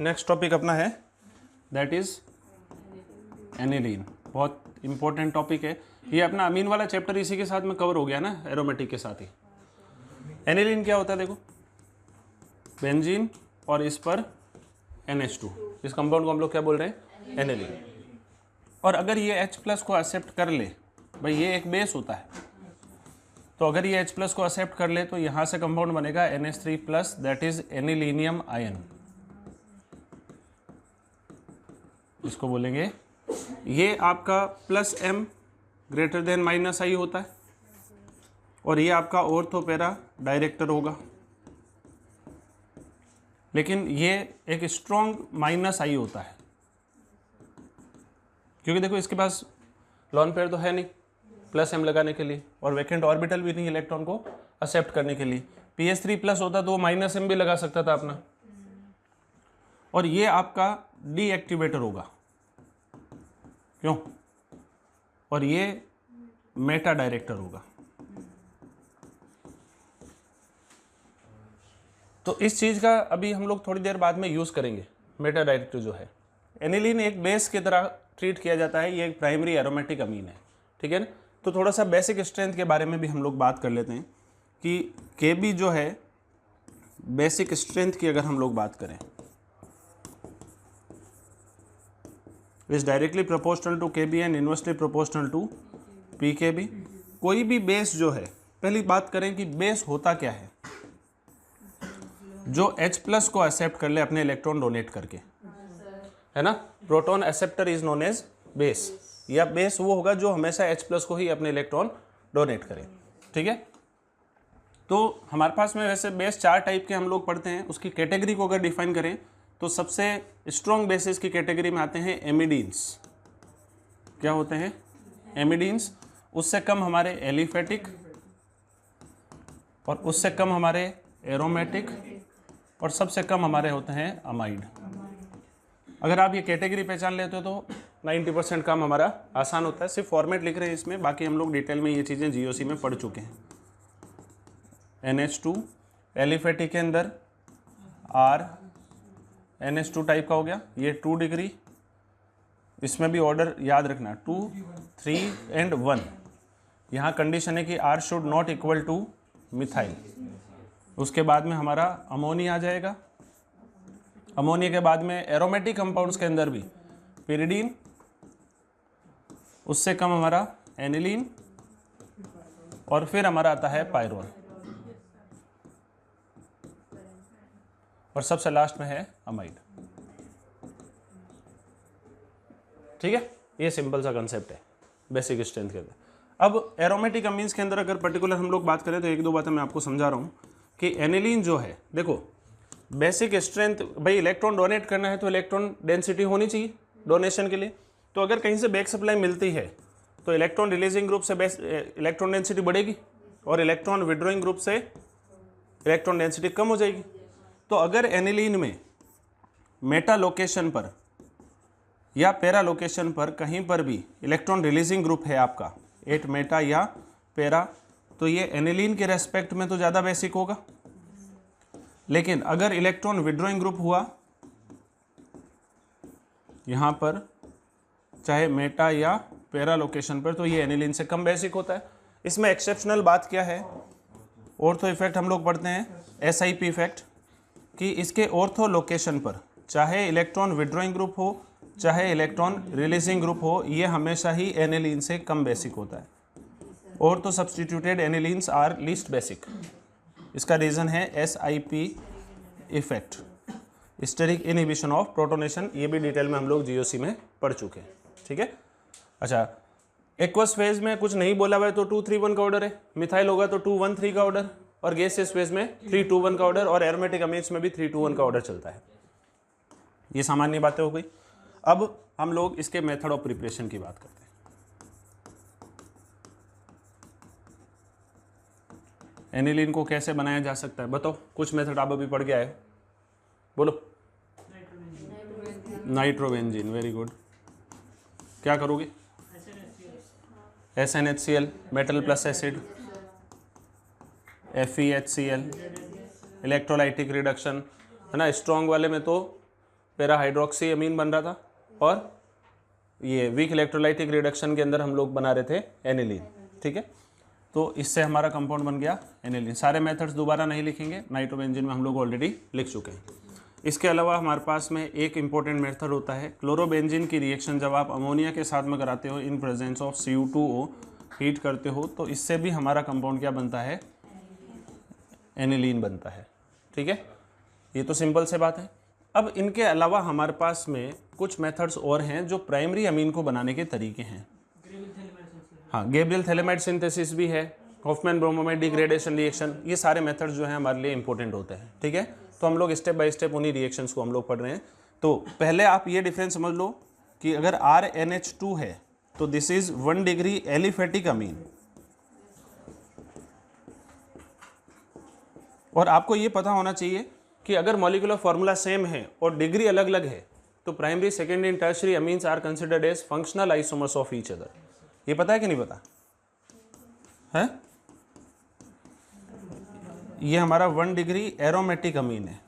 Next topic अपना है that is aniline. बहुत इंपॉर्टेंट टॉपिक है ये। अपना अमीन वाला चैप्टर इसी के साथ में कवर हो गया ना, एरोमेटिक के साथ ही। एनिलीन क्या होता है देखो, बेंजीन और इस पर NH2, इस कंपाउंड को हम लोग क्या बोल रहे हैं, एनिलीन। और अगर ये H+ को एक्सेप्ट कर ले, भाई ये एक बेस होता है, तो अगर ये H+ को एक्सेप्ट कर ले तो यहाँ से कंपाउंड बनेगा NH3+, that is anilinium ion. इसको बोलेंगे, ये आपका +M > -I होता है, और ये आपका ऑर्थो पैरा डायरेक्टर होगा। लेकिन ये एक स्ट्रॉन्ग -I होता है, क्योंकि देखो इसके पास लॉन पेयर तो है नहीं +M लगाने के लिए, और वैकेंट ऑर्बिटल भी नहीं इलेक्ट्रॉन को एक्सेप्ट करने के लिए। PH3+ होता तो वो -M भी लगा सकता था अपना, और ये आपका डीएक्टिवेटर होगा, क्यों, और ये मेटा डायरेक्टर होगा। तो इस चीज़ का अभी हम लोग थोड़ी देर बाद में यूज़ करेंगे। मेटा डायरेक्टर जो है, एनिलीन एक बेस की तरह ट्रीट किया जाता है, ये एक प्राइमरी एरोमेटिक अमीन है, ठीक है ना। तो थोड़ा सा बेसिक स्ट्रेंथ के बारे में भी हम लोग बात कर लेते हैं कि Kb जो है, बेसिक स्ट्रेंथ की अगर हम लोग बात करें, is directly proportional to Kb and inversely proportional to Pkb। कोई भी बेस जो है, पहली बात करें कि बेस होता क्या है, जो H+ को एक्सेप्ट कर ले अपने इलेक्ट्रॉन डोनेट करके, है ना। Proton acceptor is known as base, या बेस वो होगा जो हमेशा H+ को ही अपने इलेक्ट्रॉन डोनेट करे, ठीक है। तो हमारे पास में वैसे बेस 4 टाइप के हम लोग पढ़ते हैं। उसकी कैटेगरी को अगर डिफाइन करें तो सबसे स्ट्रॉन्ग बेसिस की कैटेगरी में आते हैं एमिडीन्स। क्या होते हैं, एमिडीन्स। उससे कम हमारे एलिफेटिक, और उससे कम हमारे एरोमेटिक, और सबसे कम हमारे होते हैं अमाइड। अगर आप ये कैटेगरी पहचान लेते हो तो 90% काम हमारा आसान होता है। सिर्फ फॉर्मेट लिख रहे हैं इसमें, बाकी हम लोग डिटेल में ये चीज़ें GOC में पढ़ चुके हैं। NH2 एलिफेटिक के अंदर R NH2 टाइप का हो गया, ये 2 डिग्री। इसमें भी ऑर्डर याद रखना, 2, 3 एंड 1। यहाँ कंडीशन है कि R should not equal two methyl. उसके बाद में हमारा अमोनिया आ जाएगा। अमोनिया के बाद में एरोमेटिक कंपाउंड्स के अंदर भी पिरिडीन, उससे कम हमारा एनिलीन, और फिर हमारा आता है पायरोन, और सबसे लास्ट में है अमाइड, ठीक है। ये सिंपल सा कंसेप्ट है बेसिक स्ट्रेंथ के अंदर। अब एरोमेटिक अमीन्स के अंदर अगर पर्टिकुलर हम लोग बात करें तो 1-2 बातें मैं आपको समझा रहा हूँ कि एनिलीन जो है, देखो बेसिक स्ट्रेंथ, भाई इलेक्ट्रॉन डोनेट करना है तो इलेक्ट्रॉन डेंसिटी होनी चाहिए डोनेशन के लिए। तो अगर कहीं से बैक सप्लाई मिलती है तो इलेक्ट्रॉन रिलीजिंग ग्रुप से इलेक्ट्रॉन डेंसिटी बढ़ेगी, और इलेक्ट्रॉन विड्रॉइंग ग्रुप से इलेक्ट्रॉन डेंसिटी कम हो जाएगी। तो अगर एनिलीन में मेटा लोकेशन पर या पैरा लोकेशन पर कहीं पर भी इलेक्ट्रॉन रिलीजिंग ग्रुप है आपका, 8 मेटा या पैरा, तो ये एनिलीन के रेस्पेक्ट में तो ज़्यादा बेसिक होगा। लेकिन अगर इलेक्ट्रॉन विड्रॉइंग ग्रुप हुआ यहाँ पर, चाहे मेटा या पैरा लोकेशन पर, तो ये एनिलीन से कम बेसिक होता है। इसमें एक्सेप्शनल बात क्या है, ऑर्थो इफेक्ट हम लोग पढ़ते हैं, SIP इफेक्ट, कि इसके ऑर्थो लोकेशन पर चाहे इलेक्ट्रॉन विड्रॉइंग ग्रुप हो चाहे इलेक्ट्रॉन रिलीजिंग ग्रुप हो, ये हमेशा ही एनिलीन से कम बेसिक होता है। Ortho substituted anilines are least basic. इसका रीज़न है SIP effect, steric inhibition of protonation. ये भी डिटेल में हम लोग GOC में पढ़ चुके हैं, ठीक है। अच्छा, एक्वस फेज में कुछ नहीं बोला हुआ है तो 2-3-1 का ऑर्डर है, मिथाइल होगा तो 2-1-3 का ऑर्डर, और गैसियस फेज में 3-2-1 का ऑर्डर, और एरोमेटिक अमीन्स में भी 3-2-1 का ऑर्डर चलता है। ये सामान्य बातें हो गई। अब हम लोग इसके मेथड ऑफ प्रिपरेशन की बात करते हैं। एनिलीन को कैसे बनाया जा सकता है, बताओ। कुछ मेथड आप अभी पढ़ के आए, बोलो। Nitrobenzene, very good. क्या करोगे, SnHCl, metal plus acid, FeHCl, electrolytic reduction, है ना। स्ट्रॉन्ग वाले में तो पैरा हाइड्रोक्सी अमीन बन रहा था, और ये वीक इलेक्ट्रोलाइटिक रिडक्शन के अंदर हम लोग बना रहे थे एनिलीन। ठीक है, तो इससे हमारा कंपाउंड बन गया एनिलीन। सारे मेथड्स दोबारा नहीं लिखेंगे, नाइट्रोबेंजीन में हम लोग ऑलरेडी लिख चुके हैं। इसके अलावा हमारे पास में एक इम्पोर्टेंट मेथड होता है क्लोरोबेंजीन की रिएक्शन जब आप अमोनिया के साथ में कराते हो in presence of Cu2O, heat करते हो, तो इससे भी हमारा कंपाउंड क्या बनता है, एनिलीन बनता है। ठीक है, ये तो सिंपल से बात है। अब इनके अलावा हमारे पास में कुछ मेथड्स और हैं जो प्राइमरी अमीन को बनाने के तरीके हैं। हाँ, गैब्रियल थैलेमाइड सिंथेसिस भी है, हॉफमैन ब्रोमोमाइड डिग्रेडेशन रिएक्शन, ये सारे मेथड्स जो हैं हमारे लिए इंपॉर्टेंट होते हैं। ठीक है, तो हम लोग स्टेप बाय स्टेप उन्हीं रिएक्शंस को हम लोग पढ़ रहे हैं। तो पहले आप ये डिफरेंस समझ लो कि अगर RNH2 है तो दिस इज 1 डिग्री एलिफेटिक अमीन, और आपको ये पता होना चाहिए कि अगर मॉलिक्यूलर फॉर्मूला सेम है और डिग्री अलग अलग है तो primary, secondary and tertiary amines are considered as functional isomers of each other. ये पता है कि नहीं पता है? ये हमारा 1 डिग्री एरोमेटिक अमीन है,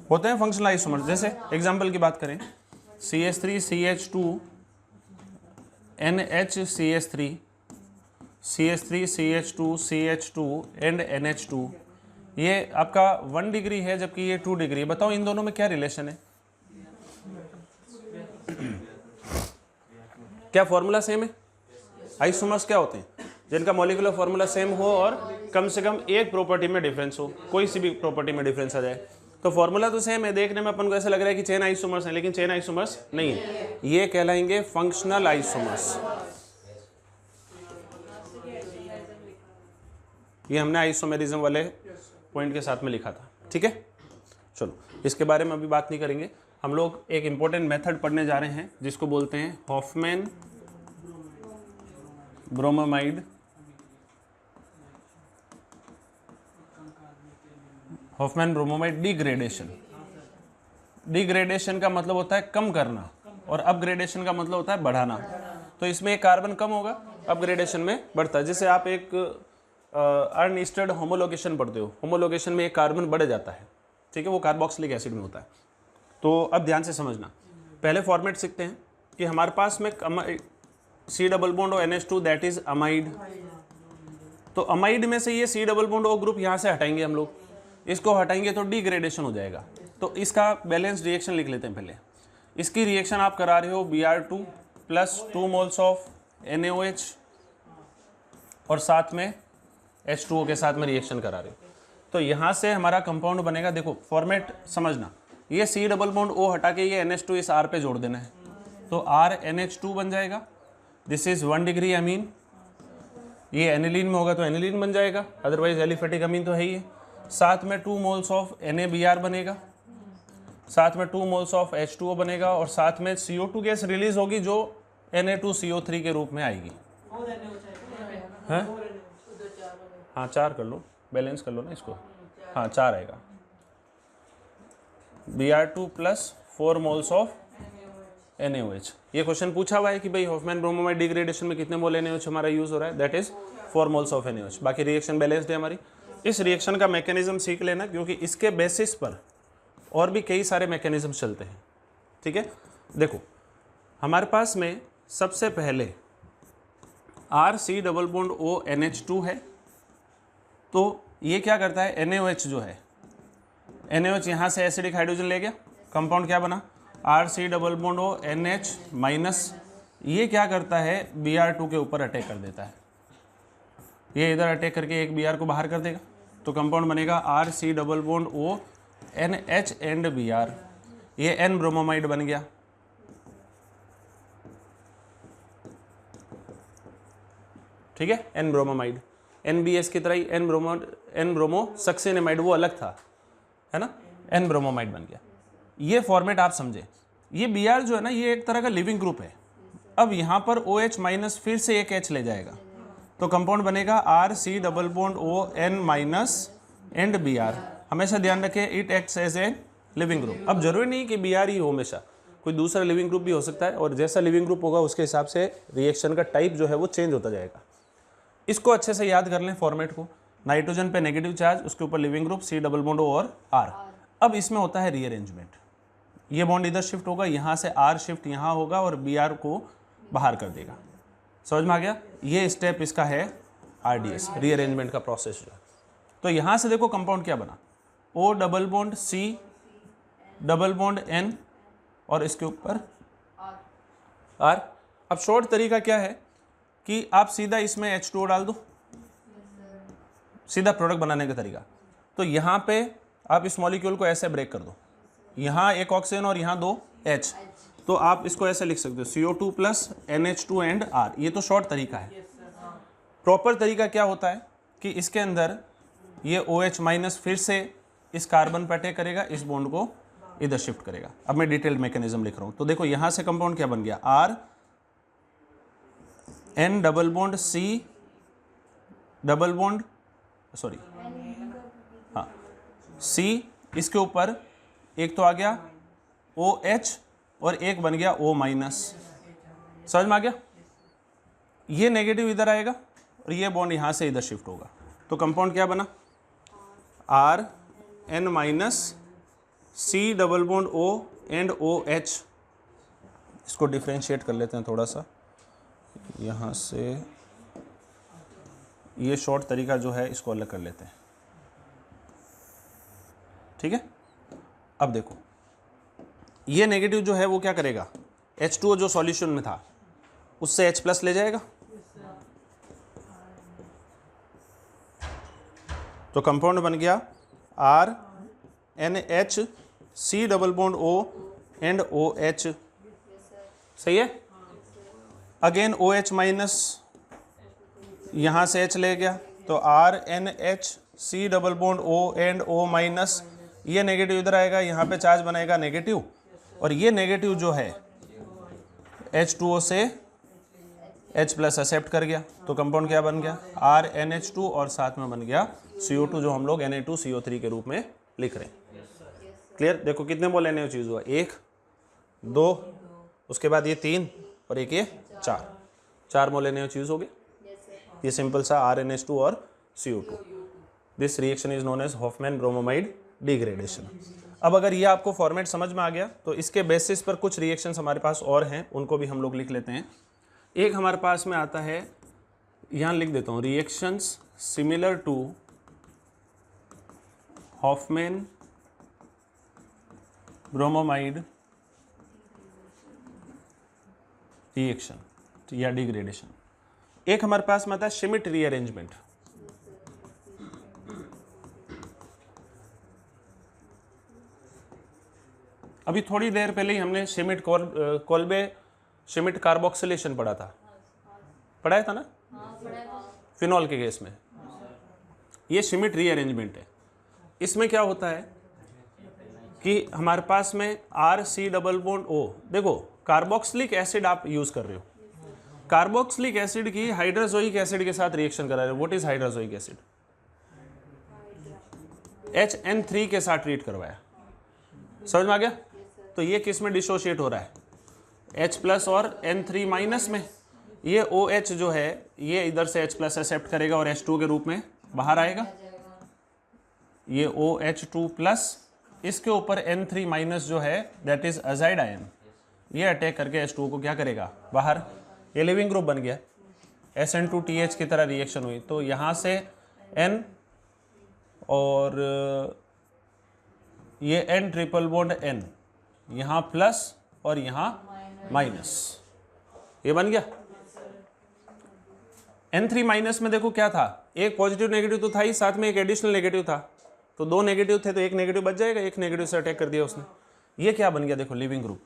होते हैं फंक्शनल आइसोमर्स। जैसे एग्जांपल की बात करें, CH3CH2 NHCH3 CH3CH2 CH2 and NH2, ये आपका 1 डिग्री है जबकि ये 2 डिग्री है। बताओ इन दोनों में क्या रिलेशन है? क्या फॉर्मूला सेम है? आइसोमर्स क्या होते हैं? जिनका मॉलिक्यूलर फॉर्मूला सेम हो और कम से कम एक प्रॉपर्टी में डिफरेंस हो, कोई सी भी प्रॉपर्टी में डिफरेंस आ जाए। तो फॉर्मूला तो सेम है, देखने में अपन को ऐसा लग रहा है कि चेन आइसोमर्स है, लेकिन चेन आइसोमर्स नहीं है, ये कहलाएंगे फंक्शनल आइसोमर्स। ये हमने आइसोमेरिज्म वाले पॉइंट के साथ में लिखा था। ठीक है, चलो इसके बारे में अभी बात नहीं करेंगे। हम लोग एक इंपॉर्टेंट मेथड पढ़ने जा रहे हैं जिसको बोलते हैं हॉफमैन ब्रोमोमाइड डिग्रेडेशन। डिग्रेडेशन का मतलब होता है कम करना और अपग्रेडेशन का मतलब होता है बढ़ाना। तो इसमें एक कार्बन कम होगा, अपग्रेडेशन में बढ़ता है। जैसे आप एक अनईस्टर्ड होमोलोगेशन पढ़ते हो, होमोलोगेशन में एक कार्बन बढ़ जाता है, ठीक है, वो कार्बोक्सिलिक एसिड में होता है। तो अब ध्यान से समझना, पहले फॉर्मेट सीखते हैं कि हमारे पास में C double bond O NH2 that is amide. तो अमाइड में से ये C double bond O group यहाँ से हटाएंगे हम लोग, इसको हटाएंगे तो डिग्रेडेशन हो जाएगा। तो इसका बैलेंस रिएक्शन लिख लेते हैं पहले। इसकी रिएक्शन आप करा रहे हो Br2 plus 2 moles of NaOH और साथ में H2O के साथ में रिएक्शन करा रहे हो। तो यहाँ से हमारा कंपाउंड बनेगा, देखो फॉर्मेट समझना, ये C डबल बॉन्ड O हटा के ये NH2 इस R पे जोड़ देना है, तो RNH2 बन जाएगा। दिस इज 1 डिग्री अमीन, ये एनिलीन में होगा तो एनिलीन बन जाएगा, अदरवाइज एलिफेटिक अमीन तो है ही है। साथ में 2 मोल्स ऑफ NaBr बनेगा, साथ में 2 मोल्स ऑफ H2O बनेगा और साथ में CO2 गैस रिलीज होगी जो Na2CO3 के रूप में आएगी। है? हाँ 4 कर लो, बैलेंस कर लो ना इसको। हाँ 4 आएगा। Br2 plus 4 moles of NaOH। ये क्वेश्चन पूछा हुआ है कि भाई हॉफमैन ब्रोमोमाइड डिग्रेडेशन में कितने मोल NaOH हमारा यूज हो रहा है, that is 4 moles of NaOH। बाकी रिएक्शन बैलेंस्ड है हमारी। इस रिएक्शन का मैकेनिज्म सीख लेना, क्योंकि इसके बेसिस पर और भी कई सारे मैकेनिज्म चलते हैं। ठीक है, देखो हमारे पास में सबसे पहले RC double bond O NH2 है, तो ये क्या करता है, NaOH जो है, NaOH यहाँ से एसिडिक हाइड्रोजन ले गया, कंपाउंड क्या बना, RC double bond O NH minus, ये क्या करता है, Br2 के ऊपर अटैक कर देता है, ये इधर अटैक करके एक Br को बाहर कर देगा, तो कंपाउंड बनेगा RC double bond O NH and Br, ये N ब्रोमोमाइड बन गया। ठीक है, N ब्रोमोमाइड, NBS की तरह ही N ब्रोमो सक्सेनामाइड वो अलग था, है ना, N ब्रोमोमाइड बन गया। ये फॉर्मेट आप समझे। ये Br जो है ना, ये एक तरह का लिविंग ग्रुप है। अब यहाँ पर OH माइनस फिर से एक H ले जाएगा, तो कंपाउंड बनेगा RC double bond O N minus and Br। हमेशा ध्यान रखें, it acts as a leaving group. अब जरूरी नहीं कि Br ही हो, हमेशा कोई दूसरा लिविंग ग्रुप भी हो सकता है, और जैसा लिविंग ग्रुप होगा उसके हिसाब से रिएक्शन का टाइप जो है वो चेंज होता जाएगा। इसको अच्छे से याद कर लें फॉर्मेट को। नाइट्रोजन पे नेगेटिव चार्ज, उसके ऊपर leaving group C double bond O और R। अब इसमें होता है रीअरेंजमेंट, ये बॉन्ड इधर शिफ्ट होगा, यहाँ से R शिफ्ट यहाँ होगा और Br को बाहर कर देगा। समझ में आ गया? ये स्टेप इसका है RDS, रीअरेंजमेंट का प्रोसेस जो है। तो यहाँ से देखो कंपाउंड क्या बना, O double bond C double bond N और इसके ऊपर R। अब शॉर्ट तरीका क्या है कि आप सीधा इसमें H2O डाल दो, सीधा प्रोडक्ट बनाने का तरीका। तो यहाँ पे आप इस मॉलिक्यूल को ऐसे ब्रेक कर दो, यहाँ एक ऑक्सीजन और यहाँ 2 H, तो आप इसको ऐसे लिख सकते हो CO2 plus NH2 and R। ये तो शॉर्ट तरीका है। प्रॉपर तरीका क्या होता है कि इसके अंदर ये OH माइनस फिर से इस कार्बन पर अटैक करेगा, इस बॉन्ड को इधर शिफ्ट करेगा। अब मैं डिटेल्ड मैकेनिज्म लिख रहा हूँ। तो देखो यहाँ से कंपाउंड क्या बन गया, R N double bond C double bond sorry हाँ C, इसके ऊपर एक तो आ गया OH और एक बन गया O माइनस। समझ में आ गया? ये नेगेटिव इधर आएगा और ये बॉन्ड यहाँ से इधर शिफ्ट होगा। तो कंपाउंड क्या बना, R N minus C double bond O and OH। इसको डिफ्रेंशिएट कर लेते हैं थोड़ा सा, यहाँ से ये शॉर्ट तरीका जो है इसको अलग कर लेते हैं। ठीक है, अब देखो ये नेगेटिव जो है वो क्या करेगा, H2O जो सॉल्यूशन में था उससे H प्लस ले जाएगा, तो कंपाउंड बन गया R NH C double bond O and OH। सही है? अगेन OH माइनस यहाँ से H ले गया, तो R NH C double bond O and O minus, ये नेगेटिव इधर आएगा, यहाँ पे चार्ज बनाएगा नेगेटिव, और ये नेगेटिव जो है H2O से H प्लस एक्सेप्ट कर गया। तो कंपाउंड क्या बन गया, R NH2 और साथ में बन गया CO2 जो हम लोग Na2CO3 के रूप में लिख रहे हैं। क्लियर? देखो कितने मोल NaOH यूज हुआ, 1 2, उसके बाद ये 3 और एक ये 4 मोल NaOH यूज हो गए। ये सिंपल सा RNH2 और CO2। This reaction is known as Hofmann bromamide degradation. अब अगर ये आपको फॉर्मेट समझ में आ गया तो इसके बेसिस पर कुछ रिएक्शंस हमारे पास और हैं, उनको भी हम लोग लिख लेते हैं। एक हमारे पास में आता है, यहाँ लिख देता हूँ, reactions similar to Hofmann bromamide reaction या डिग्रेडेशन। एक हमारे पास में आता है श्मिट रीअरेंजमेंट। अभी थोड़ी देर पहले ही हमने श्मिट कोल्बे श्मिट कार्बोक्सिलेशन पढ़ाया था ना, फिनॉल के केस में। ये श्मिट रीअरेंजमेंट है। इसमें क्या होता है कि हमारे पास में RC डबल बॉन्ड O, देखो कार्बोक्सिलिक एसिड आप यूज कर रहे हो, कार्बोक्सिलिक एसिड की हाइड्रोजोइक एसिड के साथ रिएक्शन करा रहे हो। What is hydrazoic acid? HN3 के साथ ट्रीट करवाया। समझ में आ गया? तो ये किस में डिसोशिएट हो रहा है, H प्लस और N3 माइनस में। ये OH जो है ये इधर से H प्लस एक्सेप्ट करेगा और H2 के रूप में बाहर आएगा। ये OH2 प्लस, इसके ऊपर N3 माइनस जो है दैट इज अजाइड आयन, ये अटैक करके H2 को क्या करेगा, बाहर। ये लिविंग ग्रुप बन गया, SN2TH की तरह रिएक्शन हुई। तो यहाँ से N और ये N ट्रिपल बॉन्ड N, यहाँ प्लस और यहाँ माइनस, ये बन गया। N3 माइनस में देखो क्या था, एक पॉजिटिव नेगेटिव तो था ही, साथ में एक एडिशनल नेगेटिव था, तो 2 नेगेटिव थे तो एक नेगेटिव बच जाएगा, एक नेगेटिव से अटैक कर दिया उसने। ये क्या बन गया, देखो लिविंग ग्रुप,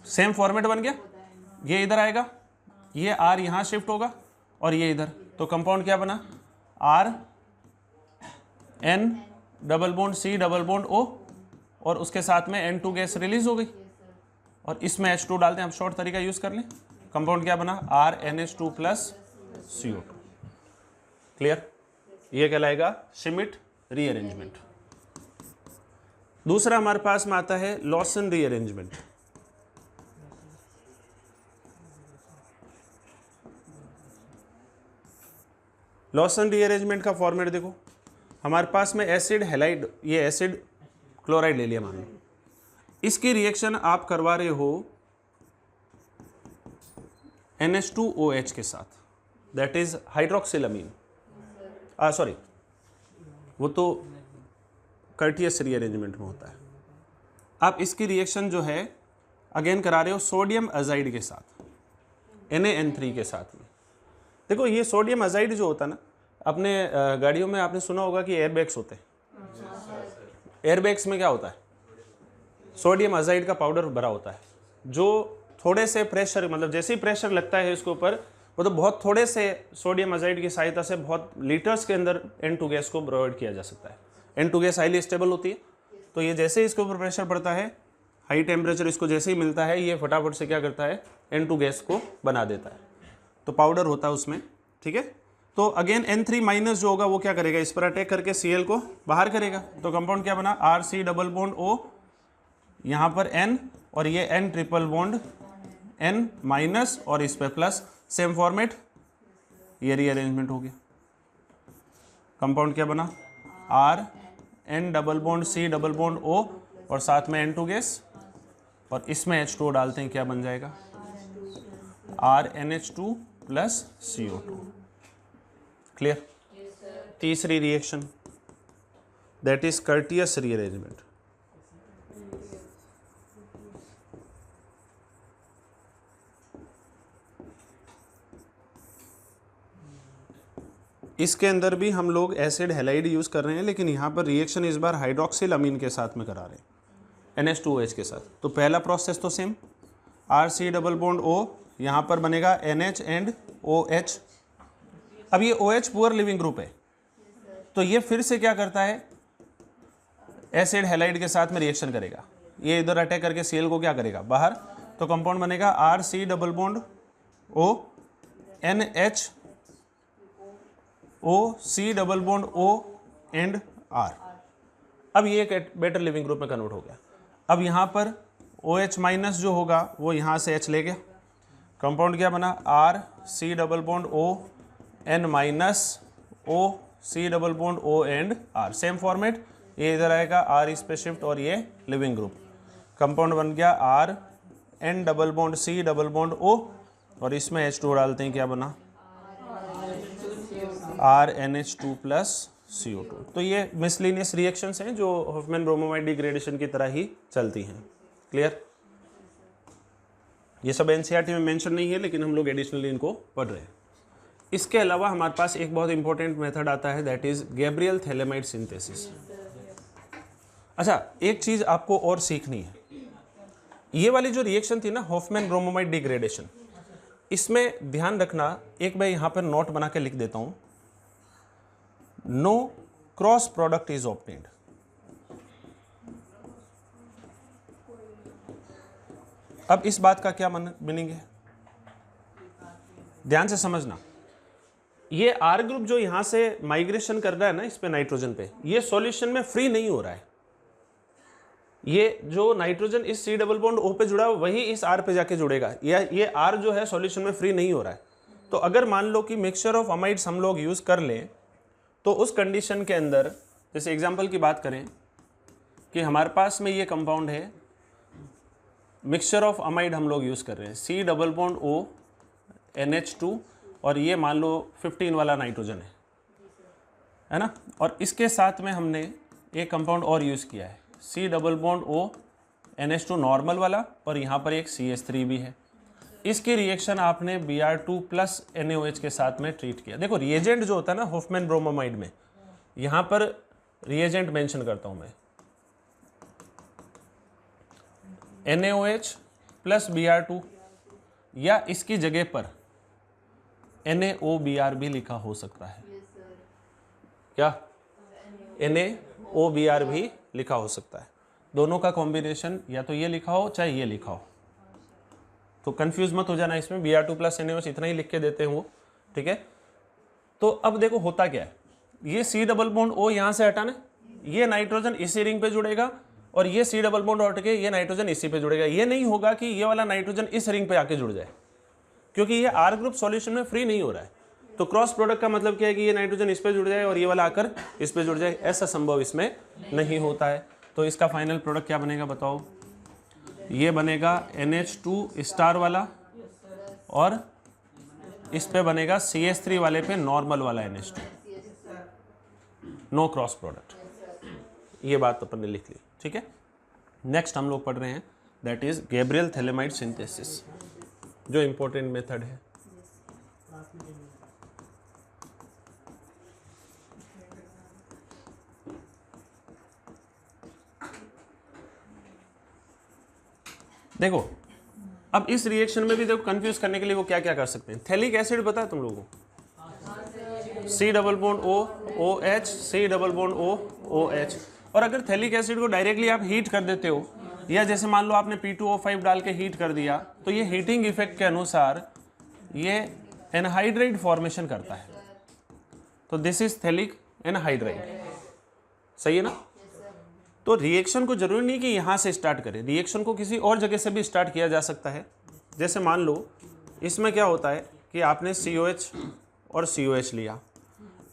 सेम फॉर्मेट बन गया। ये इधर आएगा, ये R यहाँ शिफ्ट होगा और ये इधर, तो कंपाउंड क्या बना, R N double bond C double bond O और उसके साथ में N2 गैस रिलीज हो गई और इसमें H2 डालते हैं। हम शॉर्ट तरीका यूज कर लें, कंपाउंड क्या बना, RNH2 प्लस CO2। क्लियर? ये कहलाएगा श्मिट रीअरेंजमेंट। दूसरा हमारे पास में आता है लॉसन रीअरेंजमेंट। लॉसन रीअरेंजमेंट का फॉर्मेट देखो, हमारे पास में एसिड हैलाइड, ये एसिड क्लोराइड ले लिया मान लो, इसकी रिएक्शन आप करवा रहे हो NH2OH के साथ, दैट इज हाइड्रोक्सिलामीन, सॉरी वो तो कर्टियस रीअरेंजमेंट में होता है। आप इसकी रिएक्शन जो है अगेन करा रहे हो सोडियम अजाइड के साथ, NaN3 के साथ में। देखो ये सोडियम अजाइड जो होता है ना, अपने गाड़ियों में आपने सुना होगा कि एयरबैग्स होते हैं, एयरबैग्स में क्या होता है, सोडियम अजाइड का पाउडर भरा होता है, जो थोड़े से प्रेशर, मतलब जैसे ही प्रेशर लगता है इसके ऊपर, वो तो बहुत थोड़े से सोडियम अजाइड की सहायता से बहुत लीटर्स के अंदर N2 गैस को प्रोवाइड किया जा सकता है। N2 गैस हाईली स्टेबल होती है, तो ये जैसे ही इसके ऊपर प्रेशर पड़ता है, हाई टेम्परेचर इसको जैसे ही मिलता है, ये फटाफट से क्या करता है, N2 गैस को बना देता है, तो पाउडर होता है उसमें, ठीक है। तो अगेन N3 माइनस जो होगा वो क्या करेगा, इस पर अटैक करके Cl को बाहर करेगा, तो कंपाउंड क्या बना, RC डबल बॉन्ड O, यहाँ पर N और ये N triple bond N minus और इस पर प्लस, सेम फॉर्मेट, ये रीअरेंजमेंट हो गया। कंपाउंड क्या बना, R N double bond C double bond O और साथ में N2 गैस, और इसमें H2O डालते हैं, क्या बन जाएगा, RNH2 प्लस CO2। क्लियर। तीसरी reaction that is Curtius rearrangement. इसके अंदर भी हम लोग एसिड हैलाइड यूज कर रहे हैं, लेकिन यहाँ पर रिएक्शन इस बार हाइड्रोक्सिल अमीन के साथ में करा रहे हैं, NH2OH के साथ। तो पहला प्रोसेस तो same, RC double bond O, यहाँ पर बनेगा NH एंड OH। अब ये OH पुअर लिविंग ग्रुप है, तो ये फिर से क्या करता है, एसिड हैलाइड के साथ में रिएक्शन करेगा, ये इधर अटैक करके Cl को क्या करेगा, बाहर, तो कंपाउंड बनेगा RC double bond O NH O C double bond O and R। अब ये एक बेटर लिविंग ग्रुप में कन्वर्ट हो गया। अब यहाँ पर OH माइनस जो होगा वो यहाँ से H ले गया, कंपाउंड क्या बना, R C double bond O N minus O C double bond O and R, same format, ये इधर आएगा, R इस पे शिफ्ट और ये लिविंग ग्रुप, कंपाउंड बन गया R N double bond C double bond O और इसमें H2O डालते हैं, क्या बना, RNH2 प्लस CO2। तो ये मिसलिनियस रिएक्शंस हैं जो हॉफमैन ब्रोमोमाइड डिग्रेडेशन की तरह ही चलती हैं। क्लियर। ये सब NCERT में मेंशन नहीं है, लेकिन हम लोग एडिशनली इनको पढ़ रहे हैं। इसके अलावा हमारे पास एक बहुत इंपॉर्टेंट मेथड आता है, that is Gabriel phthalimide synthesis. अच्छा, एक चीज आपको और सीखनी है, ये वाली जो रिएक्शन थी ना हॉफमैन ब्रोमोमाइड डिग्रेडेशन, इसमें ध्यान रखना, एक मैं यहाँ पर नोट बना के लिख देता हूँ, no cross product is obtained. अब इस बात का क्या मीनिंग है, ध्यान से समझना। ये R ग्रुप जो यहां से माइग्रेशन कर रहा है ना इस पे नाइट्रोजन पे, ये सॉल्यूशन में फ्री नहीं हो रहा है। ये जो नाइट्रोजन इस C डबल बॉन्ड O पे जुड़ा है वही इस R पे जाके जुड़ेगा, ये R जो है सॉल्यूशन में फ्री नहीं हो रहा है। तो अगर मान लो कि मिक्सचर ऑफ अमाइड्स हम लोग यूज कर लें, तो उस कंडीशन के अंदर, जैसे एग्जांपल की बात करें कि हमारे पास में ये कंपाउंड है, मिक्सचर ऑफ अमाइड हम लोग यूज़ कर रहे हैं, C double bond O NH2 और ये मान लो 15 वाला नाइट्रोजन है ना, और इसके साथ में हमने एक कंपाउंड और यूज़ किया है, C double bond O NH2 normal वाला, और यहाँ पर एक CH3 भी है। इसकी रिएक्शन आपने Br2 प्लस NaOH के साथ में ट्रीट किया। देखो रिएजेंट जो होता है ना हॉफमैन ब्रोमोमाइड में, यहाँ पर रिएजेंट मेंशन करता हूँ मैं, NaOH प्लस Br2, या इसकी जगह पर NaOBr भी लिखा हो सकता है, क्या NaOBr भी लिखा हो सकता है। दोनों का कॉम्बिनेशन या तो ये लिखा हो चाहे ये लिखा हो, तो कंफ्यूज मत हो जाना इसमें, Br2 प्लस NaOH इतना ही लिख के देते हैं वो, ठीक है। तो अब देखो होता क्या है, ये C डबल बॉन्ड O यहाँ से हटाना, ये नाइट्रोजन इसी रिंग पे जुड़ेगा और ये C डबल बॉन्ड हट के ये नाइट्रोजन इसी पे जुड़ेगा। ये नहीं होगा कि ये वाला नाइट्रोजन इस रिंग पे आके जुड़ जाए, क्योंकि ये R ग्रुप सॉल्यूशन में फ्री नहीं हो रहा है। तो क्रॉस प्रोडक्ट का मतलब क्या है कि ये नाइट्रोजन इस पे जुड़ जाए और ये वाला आकर इस पे जुड़ जाए, ऐसा संभव इसमें नहीं होता है। तो इसका फाइनल प्रोडक्ट क्या बनेगा बताओ? ये बनेगा NH2 स्टार वाला और इस पे बनेगा CH3 वाले पे नॉर्मल वाला NH2, नो क्रॉस प्रोडक्ट। ये बात अपन ने लिख ली, ठीक है। नेक्स्ट हम लोग पढ़ रहे हैं that is Gabriel phthalimide synthesis, जो इंपॉर्टेंट मेथड है। देखो अब इस रिएक्शन में भी देखो कंफ्यूज करने के लिए वो क्या क्या कर सकते हैं। थैलिक एसिड पता है तुम लोगों को? C double bond O OH, C double bond O OH। और अगर थैलिक एसिड को डायरेक्टली आप हीट कर देते हो, या जैसे मान लो आपने P2O5 डाल के हीट कर दिया, तो ये हीटिंग इफेक्ट के अनुसार ये एनहाइड्राइड फॉर्मेशन करता है। तो दिस इज थैलिक एनहाइड्राइड, सही है ना। तो रिएक्शन को जरूरी नहीं कि यहाँ से स्टार्ट करें, रिएक्शन को किसी और जगह से भी स्टार्ट किया जा सकता है। जैसे मान लो इसमें क्या होता है कि आपने COH और COH लिया,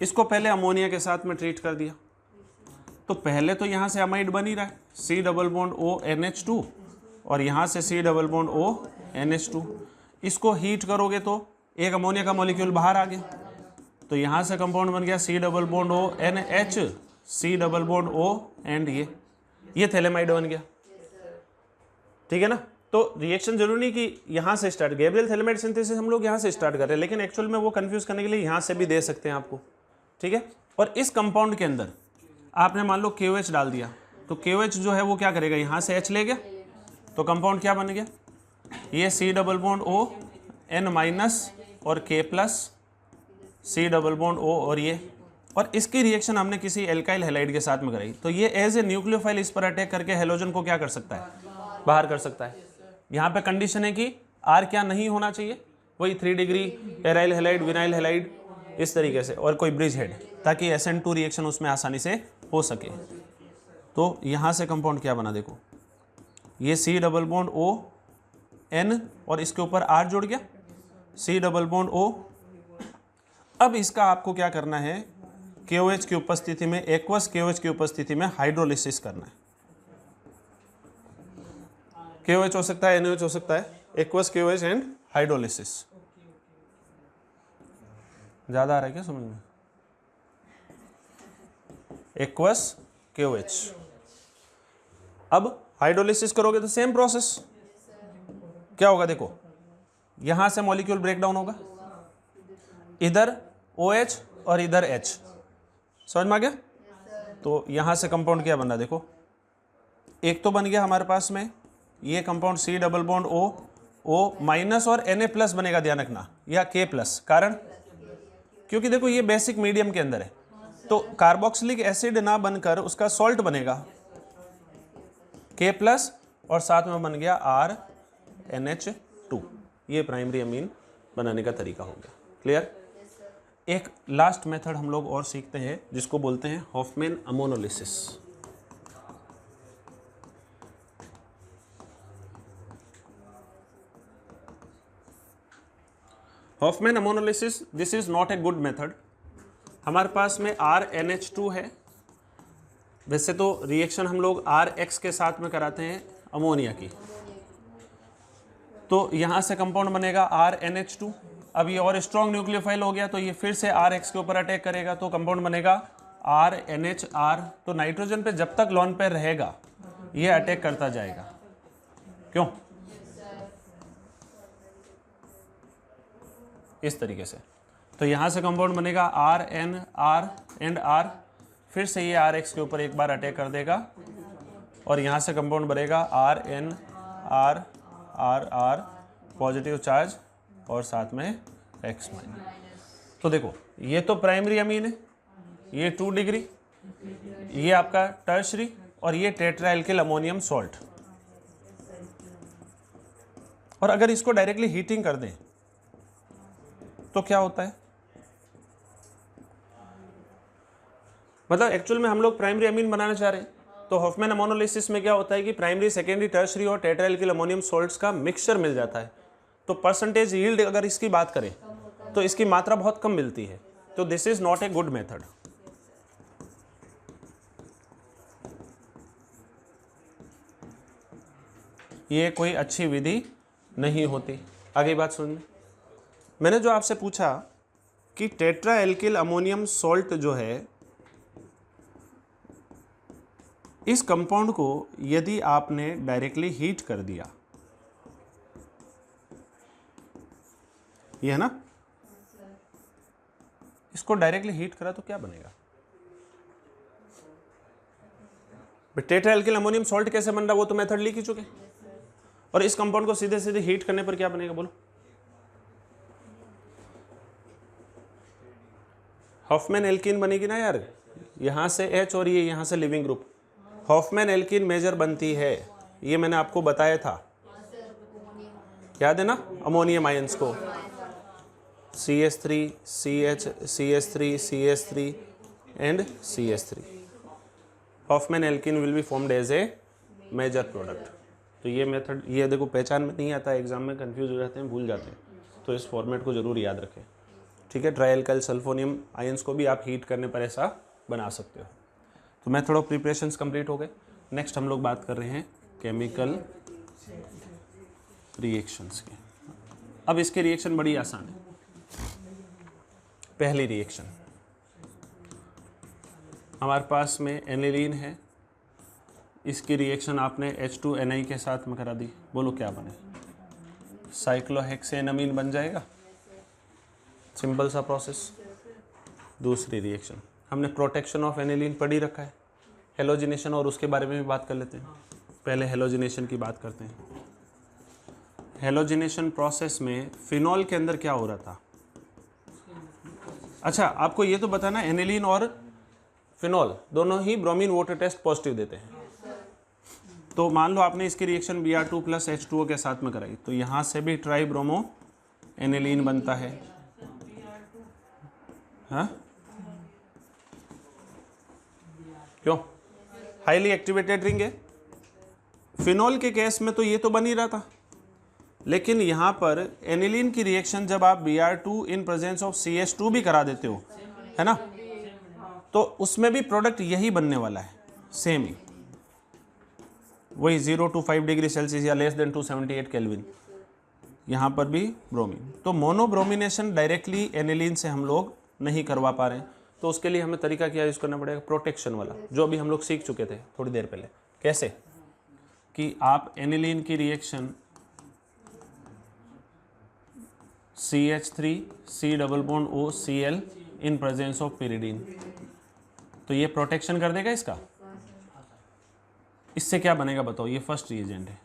इसको पहले अमोनिया के साथ में ट्रीट कर दिया, तो पहले तो यहाँ से अमाइड बन ही रहा है C double bond O NH2 और यहाँ से C double bond O NH2। इसको हीट करोगे तो एक अमोनिया का मॉलिक्यूल बाहर आ गया, तो यहाँ से कंपाउंड बन गया C double bond O NH, C double bond O and ये थैलेमाइड बन गया, ठीक है ना। तो रिएक्शन जरूरी नहीं कि यहाँ से स्टार्ट, गैब्रियल थैलेमाइड सिंथेसिस हम लोग यहाँ से स्टार्ट कर रहे हैं, लेकिन एक्चुअल में वो कंफ्यूज करने के लिए यहाँ से भी दे सकते हैं आपको, ठीक है। और इस कंपाउंड के अंदर आपने मान लो KOH डाल दिया, तो KOH जो है वो क्या करेगा, यहाँ से H ले गया, तो कंपाउंड क्या बन गया, ये C double bond O N minus और K plus C double bond O और ये, और इसकी रिएक्शन हमने किसी एल्काइल हैलाइड के साथ में कराई, तो ये एज ए न्यूक्लियोफाइल इस पर अटैक करके हेलोजन को क्या कर सकता है, बाहर कर सकता है। यहाँ पे कंडीशन है कि R क्या नहीं होना चाहिए, वही 3 degree aryl halide vinyl halide इस तरीके से, और कोई ब्रिज हेड, ताकि SN2 रिएक्शन उसमें आसानी से हो सके। तो यहाँ से कंपाउंड क्या बना, देखो ये C double bond O N और इसके ऊपर R जुड़ गया, C डबल बॉन्ड O। अब इसका आपको क्या करना है, KOH की उपस्थिति में, एक्वस KOH की उपस्थिति में हाइड्रोलिसिस करना है। KOH हो सकता है, NaOH हो सकता है, एक्वस KOH एंड हाइड्रोलिसिस। ज्यादा आ रहा है क्या समझ में? Aqueous KOH। अब हाइड्रोलिसिस करोगे तो सेम प्रोसेस, क्या होगा देखो, यहां से मॉलिक्यूल ब्रेक डाउन होगा, इधर OH और इधर H, समझ में आ गया। तो यहां से कंपाउंड क्या बना, देखो एक तो बन गया हमारे पास में ये compound C double bond O minus और Na प्लस बनेगा, ध्यान रखना, या K प्लस, कारण क्योंकि देखो ये बेसिक मीडियम के अंदर है, तो कार्बोक्सिलिक एसिड ना बनकर उसका सॉल्ट बनेगा K प्लस, और साथ में बन गया RNH2। ये प्राइमरी अमीन बनाने का तरीका हो गया, क्लियर। एक लास्ट मेथड हम लोग और सीखते हैं जिसको बोलते हैं Hofmann ammonolysis. Hofmann ammonolysis, this is not a good method. हमारे पास में RNH2 है, वैसे तो रिएक्शन हम लोग RX के साथ में कराते हैं अमोनिया की, तो यहां से कंपाउंड बनेगा RNH2। अब ये और स्ट्रॉन्ग न्यूक्लियोफाइल हो गया, तो ये फिर से RX के ऊपर अटैक करेगा, तो कंपाउंड बनेगा RNHR। तो नाइट्रोजन पे जब तक लॉन पेयर रहेगा ये अटैक करता जाएगा, क्यों, इस तरीके से। तो यहां से कंपाउंड बनेगा RNR एंड R, फिर से ये RX के ऊपर एक बार अटैक कर देगा, और यहां से कंपाउंड बनेगा RNR RR पॉजिटिव चार्ज और साथ में X माइनस। तो देखो ये तो प्राइमरी अमीन है, ये 2 डिग्री, ये आपका टर्शरी, और ये टेट्राएल्किल अमोनियम सॉल्ट। और अगर इसको डायरेक्टली हीटिंग कर दें तो क्या होता है, मतलब एक्चुअल में हम लोग प्राइमरी अमीन बनाना चाह रहे हैं, तो हॉफमैन अमोनोलिसिस में क्या होता है कि प्राइमरी, सेकेंडरी, टर्शरी और टेट्राएल्किल अमोनियम सॉल्ट्स का मिक्सचर मिल जाता है। तो परसेंटेज यील्ड अगर इसकी बात करें तो इसकी मात्रा बहुत कम मिलती है, तो this is not a good method. ये कोई अच्छी विधि नहीं होती। आगे बात सुनिए, मैंने जो आपसे पूछा कि टेट्रा एल्किल अमोनियम सॉल्ट जो है, इस कंपाउंड को यदि आपने डायरेक्टली हीट कर दिया, ये है ना, इसको डायरेक्टली हीट करा तो क्या बनेगा? टेट्रा एल्किल अमोनियम सॉल्ट कैसे बन रहा वो तो मेथड लिख ही चुके, और इस कंपाउंड को सीधे सीधे हीट करने पर क्या बनेगा बोलो? हॉफमैन एल्कीन बनेगी ना यार, यहां से H और ये यहां से leaving group. Hofmann alkene major बनती है, ये मैंने आपको बताया था, याद है ना, अमोनियम आयंस को CH3 CH CH3 CH3 and CH3। Hofmann alkene will be formed as a major product. तो ये मेथड, ये देखो पहचान में नहीं आता, एग्जाम में कंफ्यूज हो जाते हैं, भूल जाते हैं, तो इस फॉर्मेट को जरूर याद रखें, ठीक है। ट्राई एल्काइल सल्फोनियम आयंस को भी आप हीट करने पर ऐसा बना सकते हो। तो मेथड ऑफ प्रिपरेशंस कंप्लीट हो गए। नेक्स्ट हम लोग बात कर रहे हैं केमिकल रिएक्शंस की। अब इसके रिएक्शन बड़ी आसान है। पहली रिएक्शन, हमारे पास में एनिलीन है, इसकी रिएक्शन आपने H2Na के साथ में करा दी, बोलो क्या बने? साइक्लोहेक्सेनमीन बन जाएगा, सिंपल सा प्रोसेस। दूसरी रिएक्शन, हमने प्रोटेक्शन ऑफ एनिलीन पढ़ी रखा है, हेलोजिनेशन, और उसके बारे में भी बात कर लेते हैं। पहले हेलोजिनेशन की बात करते हैं। हेलोजिनेशन प्रोसेस में फिनॉल के अंदर क्या हो रहा था? अच्छा, आपको ये तो बताना, एनिलीन और फिनॉल दोनों ही ब्रोमीन वाटर टेस्ट पॉजिटिव देते हैं। तो मान लो आपने इसकी रिएक्शन Br2 + H2O के साथ में कराई, तो यहाँ से भी ट्राई ब्रोमो एनिलीन बनता है, हाँ? क्यों? हाईली एक्टिवेटेड रिंग है। फिनॉल के केस में तो ये तो बन ही रहा था, लेकिन यहाँ पर एनिलीन की रिएक्शन जब आप Br2 in presence of CH2 भी करा देते हो, है ना, तो उसमें भी प्रोडक्ट यही बनने वाला है, सेम ही, वही 0 to 5 डिग्री सेल्सियस या लेस देन 278 केल्विन, यहाँ पर भी ब्रोमीन। तो मोनोब्रोमिनेशन डायरेक्टली एनिलीन से हम लोग नहीं करवा पा रहे हैं, तो उसके लिए हमें तरीका क्या यूज़ करना पड़ेगा? प्रोटेक्शन वाला, जो अभी हम लोग सीख चुके थे थोड़ी देर पहले। कैसे? कि आप एनिलीन की reaction CH3 C++OCl in presence of pyridine, तो ये प्रोटेक्शन कर देगा इसका। इससे क्या बनेगा बताओ? ये फर्स्ट रिएजेंट है,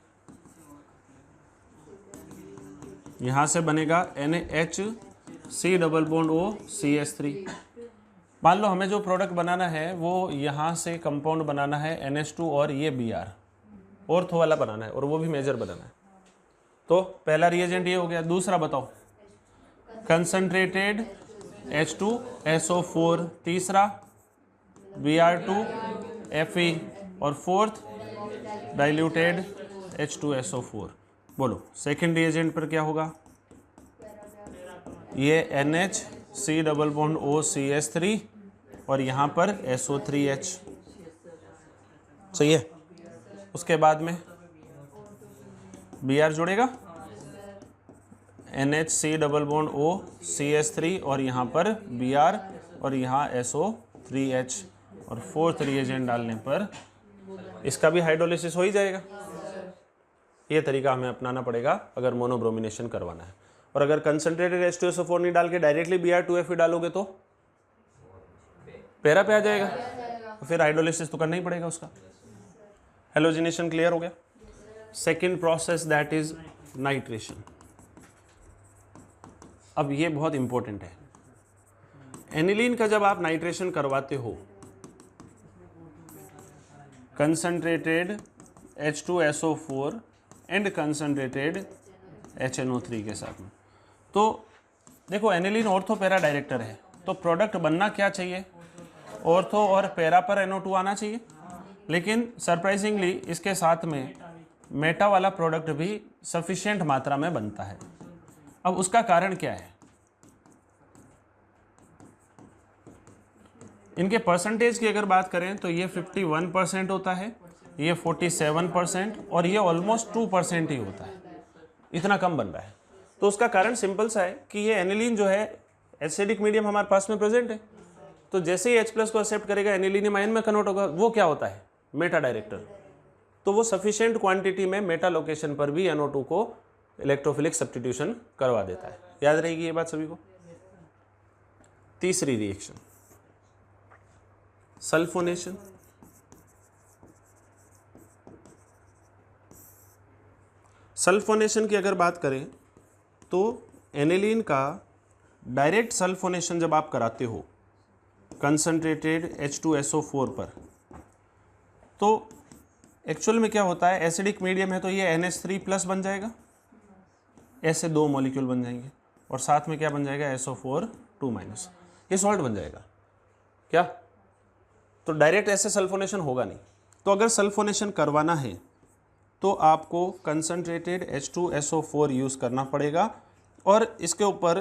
यहाँ से बनेगा NaHC++OCH3। मान लो हमें जो प्रोडक्ट बनाना है वो यहाँ से कंपाउंड बनाना है NH2 और ये Br, ऑर्थो वाला बनाना है, और वो भी मेजर बनाना है। तो पहला रिएजेंट ये हो गया। दूसरा बताओ, कंसंट्रेटेड H2SO4, तीसरा Br2 Fe, और फोर्थ डाइल्यूटेड H2SO4। बोलो सेकेंड रिएजेंट पर क्या होगा? ये NHC++OCH3 और यहाँ पर SO3H, सही है। उसके बाद में Br जुड़ेगा, NHC++OCH3 और यहाँ पर Br और यहाँ SO3H, और फोर्थ रिएजेंट डालने पर इसका भी हाइड्रोलिसिस हो ही जाएगा। ये तरीका हमें अपनाना पड़ेगा अगर मोनोब्रोमिनेशन करवाना है। और अगर कंसंट्रेटेड H2SO4 नहीं डाल के डायरेक्टली Br2Fe डालोगे तो पैरा पे आ जाएगा, फिर हाइड्रोलिसिस तो करना ही पड़ेगा उसका। हेलोजिनेशन क्लियर हो गया। Second process that is nitration. अब ये बहुत इंपॉर्टेंट है। एनिलीन का जब आप नाइट्रेशन करवाते हो concentrated H2SO4 and concentrated HNO3 के साथ में, तो देखो एनिलीन ऑर्थो पैरा डायरेक्टर है, तो प्रोडक्ट बनना क्या चाहिए? ऑर्थो और पैरा पर NO2 आना चाहिए, लेकिन सरप्राइजिंगली इसके साथ में मेटा वाला प्रोडक्ट भी सफिशिएंट मात्रा में बनता है। अब उसका कारण क्या है? इनके परसेंटेज की अगर बात करें तो ये 51% होता है, ये 47% और ये ऑलमोस्ट 2% ही होता है, इतना कम बन रहा है। तो उसका कारण सिंपल सा है कि ये एनिलीन जो है एसिडिक मीडियम हमारे पास में प्रेजेंट है, तो जैसे ही H+ को एक्सेप्ट करेगा एनिलीनियम आयन में कन्वर्ट होगा। वो क्या होता है? Meta director. तो वो सफिशिएंट क्वांटिटी में मेटा लोकेशन पर भी NO2 को इलेक्ट्रोफिलिक सब्स्टिट्यूशन करवा देता है। याद रहेगी ये बात सभी को। तीसरी रिएक्शन सल्फोनेशन। सल्फोनेशन की अगर बात करें तो एनिलीन का डायरेक्ट सल्फोनेशन जब आप कराते हो कंसंट्रेटेड H2SO4 पर, तो एक्चुअल में क्या होता है, एसिडिक मीडियम है तो ये NH3+ बन जाएगा, ऐसे 2 मॉलिक्यूल बन जाएंगे और साथ में क्या बन जाएगा, SO4 2-, ये सॉल्ट बन जाएगा क्या। तो डायरेक्ट ऐसे सल्फोनेशन होगा नहीं। तो अगर सल्फोनेशन करवाना है तो आपको कंसंट्रेटेड H2SO4 यूज़ करना पड़ेगा और इसके ऊपर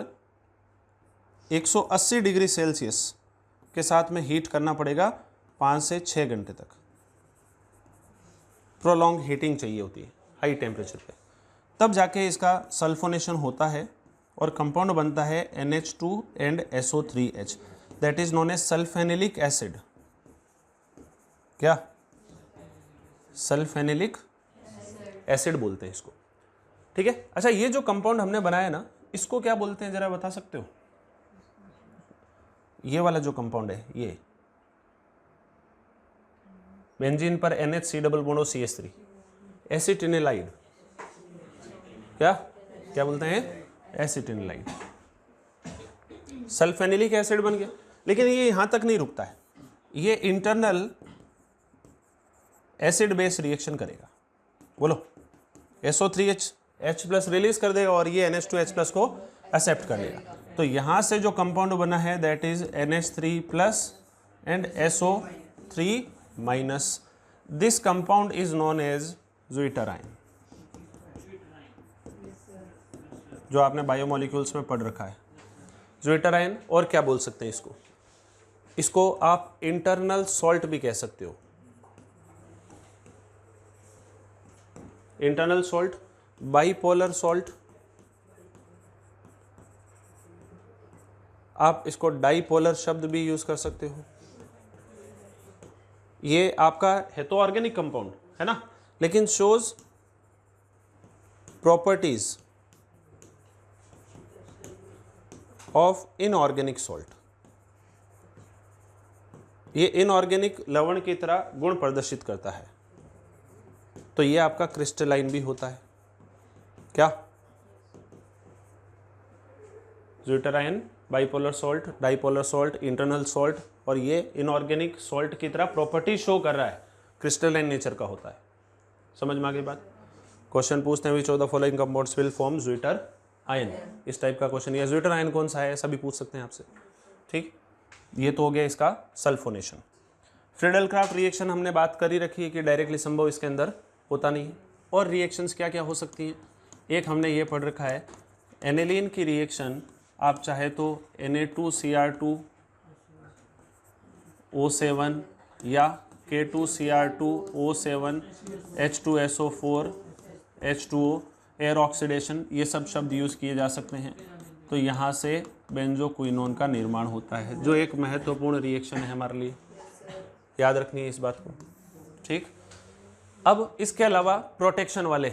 180 डिग्री सेल्सियस के साथ में हीट करना पड़ेगा 5 से 6 घंटे तक। प्रोलॉन्ग हीटिंग चाहिए होती है हाई टेम्परेचर पे, तब जाके इसका सल्फोनेशन होता है और कंपाउंड बनता है NH2 and SO3H, that is known as sulphanilic acid. क्या? सल्फेनिलिक एसिड बोलते हैं इसको, ठीक है। अच्छा, ये जो कंपाउंड हमने बनाया ना, इसको क्या बोलते हैं जरा बता सकते हो? ये वाला जो कंपाउंड है, ये बेंजीन पर NH C डबल बॉन्ड और CH3, एसिटिनिलाइड। क्या क्या बोलते हैं? एसिटिनिलाइड। सल्फेनिलिक एसिड बन गया। लेकिन ये यहां तक नहीं रुकता है, ये इंटरनल एसिड बेस रिएक्शन करेगा। बोलो, SO3H H+ रिलीज कर देगा और ये NH2H+ को एक्सेप्ट कर लेगा। तो यहां से जो कंपाउंड बना है that is NH3+ and SO3-। This compound is known as zwitterion, जो आपने बायोमोलिक्यूल्स में पढ़ रखा है ज़्विटराइन। और क्या बोल सकते हैं इसको? इसको आप इंटरनल सॉल्ट भी कह सकते हो। इंटरनल सॉल्ट, बाइपोलर सॉल्ट, आप इसको डाइपोलर शब्द भी यूज कर सकते हो। ये आपका है तो ऑर्गेनिक कंपाउंड है ना, लेकिन shows properties of inorganic salt. ये इनऑर्गेनिक लवण की तरह गुण प्रदर्शित करता है। तो ये आपका क्रिस्टलाइन भी होता है। क्या? Zwitterion, bipolar salt, dipolar salt, internal salt, और ये इनऑर्गेनिक सॉल्ट की तरह प्रॉपर्टी शो कर रहा है, क्रिस्टलाइन नेचर का होता है। समझ में आ गई बात? क्वेश्चन पूछते हैं which of the following compounds will form zwitter ion, इस टाइप का क्वेश्चन। या ज़्विटर आयन कौन सा है ऐसा भी पूछ सकते हैं आपसे, ठीक। ये तो हो गया इसका सल्फोनेशन। फ्रीडल-क्राफ्ट रिएक्शन हमने बात कर ही रखी है कि डायरेक्टली संभव इसके अंदर होता नहीं है। और रिएक्शंस क्या क्या हो सकती हैं? एक हमने ये पढ़ रखा है, एनिलीन की रिएक्शन आप चाहे तो Na2Cr2O7 या K2Cr2O7 H2SO4 H2O, air oxidation, ये सब शब्द यूज़ किए जा सकते हैं। तो यहाँ से बेंजोक्विनोन का निर्माण होता है, जो एक महत्वपूर्ण रिएक्शन है हमारे लिए। याद रखनी है इस बात को, ठीक। अब इसके अलावा प्रोटेक्शन वाले,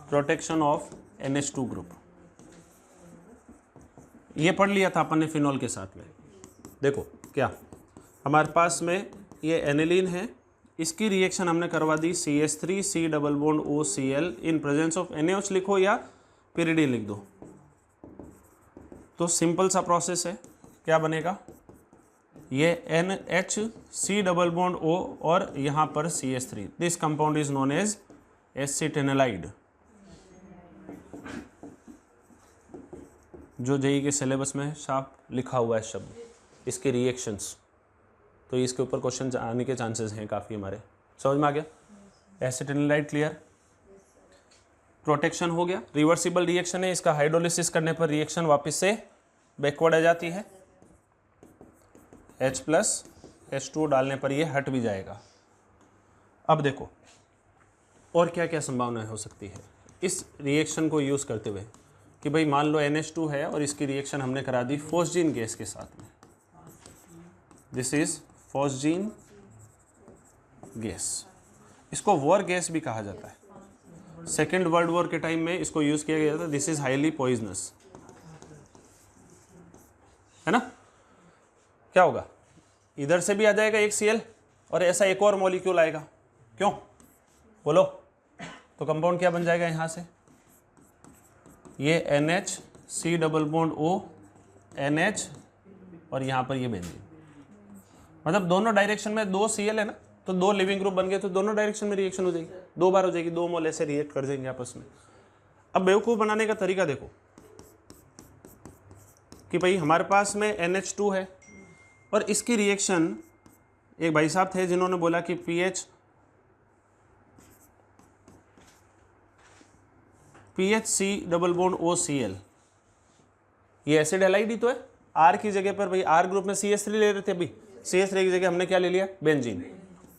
प्रोटेक्शन ऑफ NH2 ग्रुप, ये पढ़ लिया था अपन ने फिनॉल के साथ में। देखो क्या हमारे पास में ये एनिलीन है, इसकी रिएक्शन हमने करवा दी CH3 C double bond OCl in presence of NaOH लिखो या pyridine लिख दो। तो सिंपल सा प्रोसेस है, क्या बनेगा? ये NH C double bond O और यहाँ पर CH3, this compound is known as acetanilide. जो जेई के सिलेबस में साफ लिखा हुआ है शब्द, इसके रिएक्शंस, तो इसके ऊपर क्वेश्चन आने के चांसेस हैं काफ़ी हमारे। समझ में आ गया? एसिटिनिलाइड क्लियर। प्रोटेक्शन हो गया, रिवर्सिबल रिएक्शन है, इसका हाइड्रोलिसिस करने पर रिएक्शन वापस से बैकवर्ड आ जाती है, H प्लस H2 डालने पर ये हट भी जाएगा। अब देखो और क्या क्या संभावनाएं हो सकती है इस रिएक्शन को यूज़ करते हुए कि भाई मान लो NH2 है और इसकी रिएक्शन हमने करा दी फोस्जीन गैस के साथ में, दिस इज फोस्जीन गैस, इसको वॉर गैस भी कहा जाता है। सेकेंड वर्ल्ड वॉर के टाइम में इसको यूज़ किया गया था, दिस इज हाईली पॉइजनस, है ना। क्या होगा, इधर से भी आ जाएगा एक Cl और ऐसा एक और मॉलिक्यूल आएगा, क्यों बोलो, तो कंपाउंड क्या बन जाएगा यहाँ से, ये NH C double bond O NH और यहाँ पर ये बेंजीन, मतलब दोनों डायरेक्शन में 2 Cl है ना, तो 2 लिविंग ग्रुप बन गए, तो दोनों डायरेक्शन में रिएक्शन हो जाएगी, 2 बार हो जाएगी, 2 मोल ऐसे रिएक्ट कर जाएंगे आपस में। अब बेवकूफ़ बनाने का तरीका देखो कि भाई हमारे पास में NH2 है और इसकी रिएक्शन, एक भाई साहब थे जिन्होंने बोला कि PHC डबल बॉन्ड OCl, ये एसिड हैलाइड ही तो है, R की जगह पर भाई R ग्रुप में CH3 ले रहे थे, अभी CH3 की जगह हमने क्या ले लिया, बेंजीन,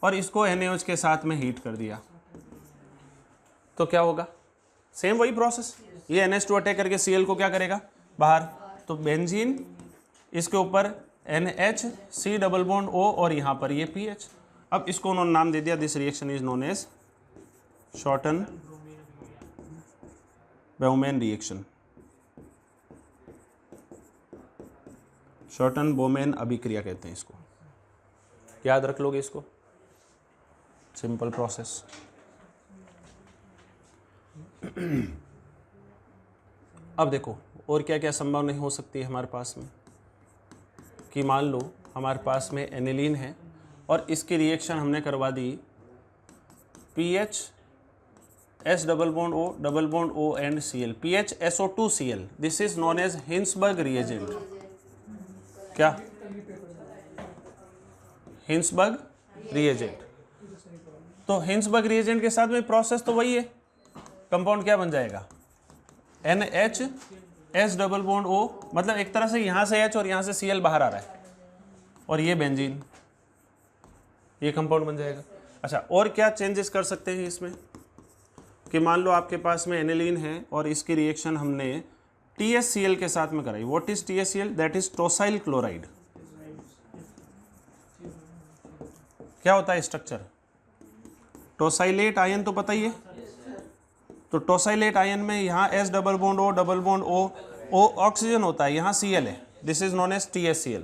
और इसको NaOH के साथ में हीट कर दिया, तो क्या होगा, सेम वही प्रोसेस, ये NH2 अटैक करके Cl को क्या करेगा बाहर, तो बेंजीन इसके ऊपर NH C double bond O और यहाँ पर ये PH। अब इसको उन्होंने नाम दे दिया, this reaction is known as Schotten Baumann reaction, Schotten Baumann अभिक्रिया कहते हैं इसको, याद रख लोगे इसको, सिंपल प्रोसेस। अब देखो और क्या क्या संभावना हो सकती है हमारे पास में, कि मान लो हमारे पास में एनिलीन है और इसकी रिएक्शन हमने करवा दी PH S double bond O and Cl, PHSO2Cl, this is known as Hinsberg reagent, क्या हिंसबर्ग रिएजेंट, तो हिंसबर्ग रिएजेंट के साथ में प्रोसेस तो वही है, कंपाउंड क्या बन जाएगा, NH S double bond O, मतलब एक तरह से यहाँ से H और यहाँ से Cl बाहर आ रहा है और ये बेंजीन, ये कंपाउंड बन जाएगा। अच्छा और क्या चेंजेस कर सकते हैं इसमें, कि मान लो आपके पास में एनिलीन है और इसकी रिएक्शन हमने TSCl के साथ में कराई, what is TSCl, that is tosyl chloride, क्या होता है स्ट्रक्चर, टोसाइलेट आयन तो पता ही है, तो टोसाइलेट आयन में यहाँ S double bond O oxygen होता है, यहाँ Cl है, this is known as TSCl,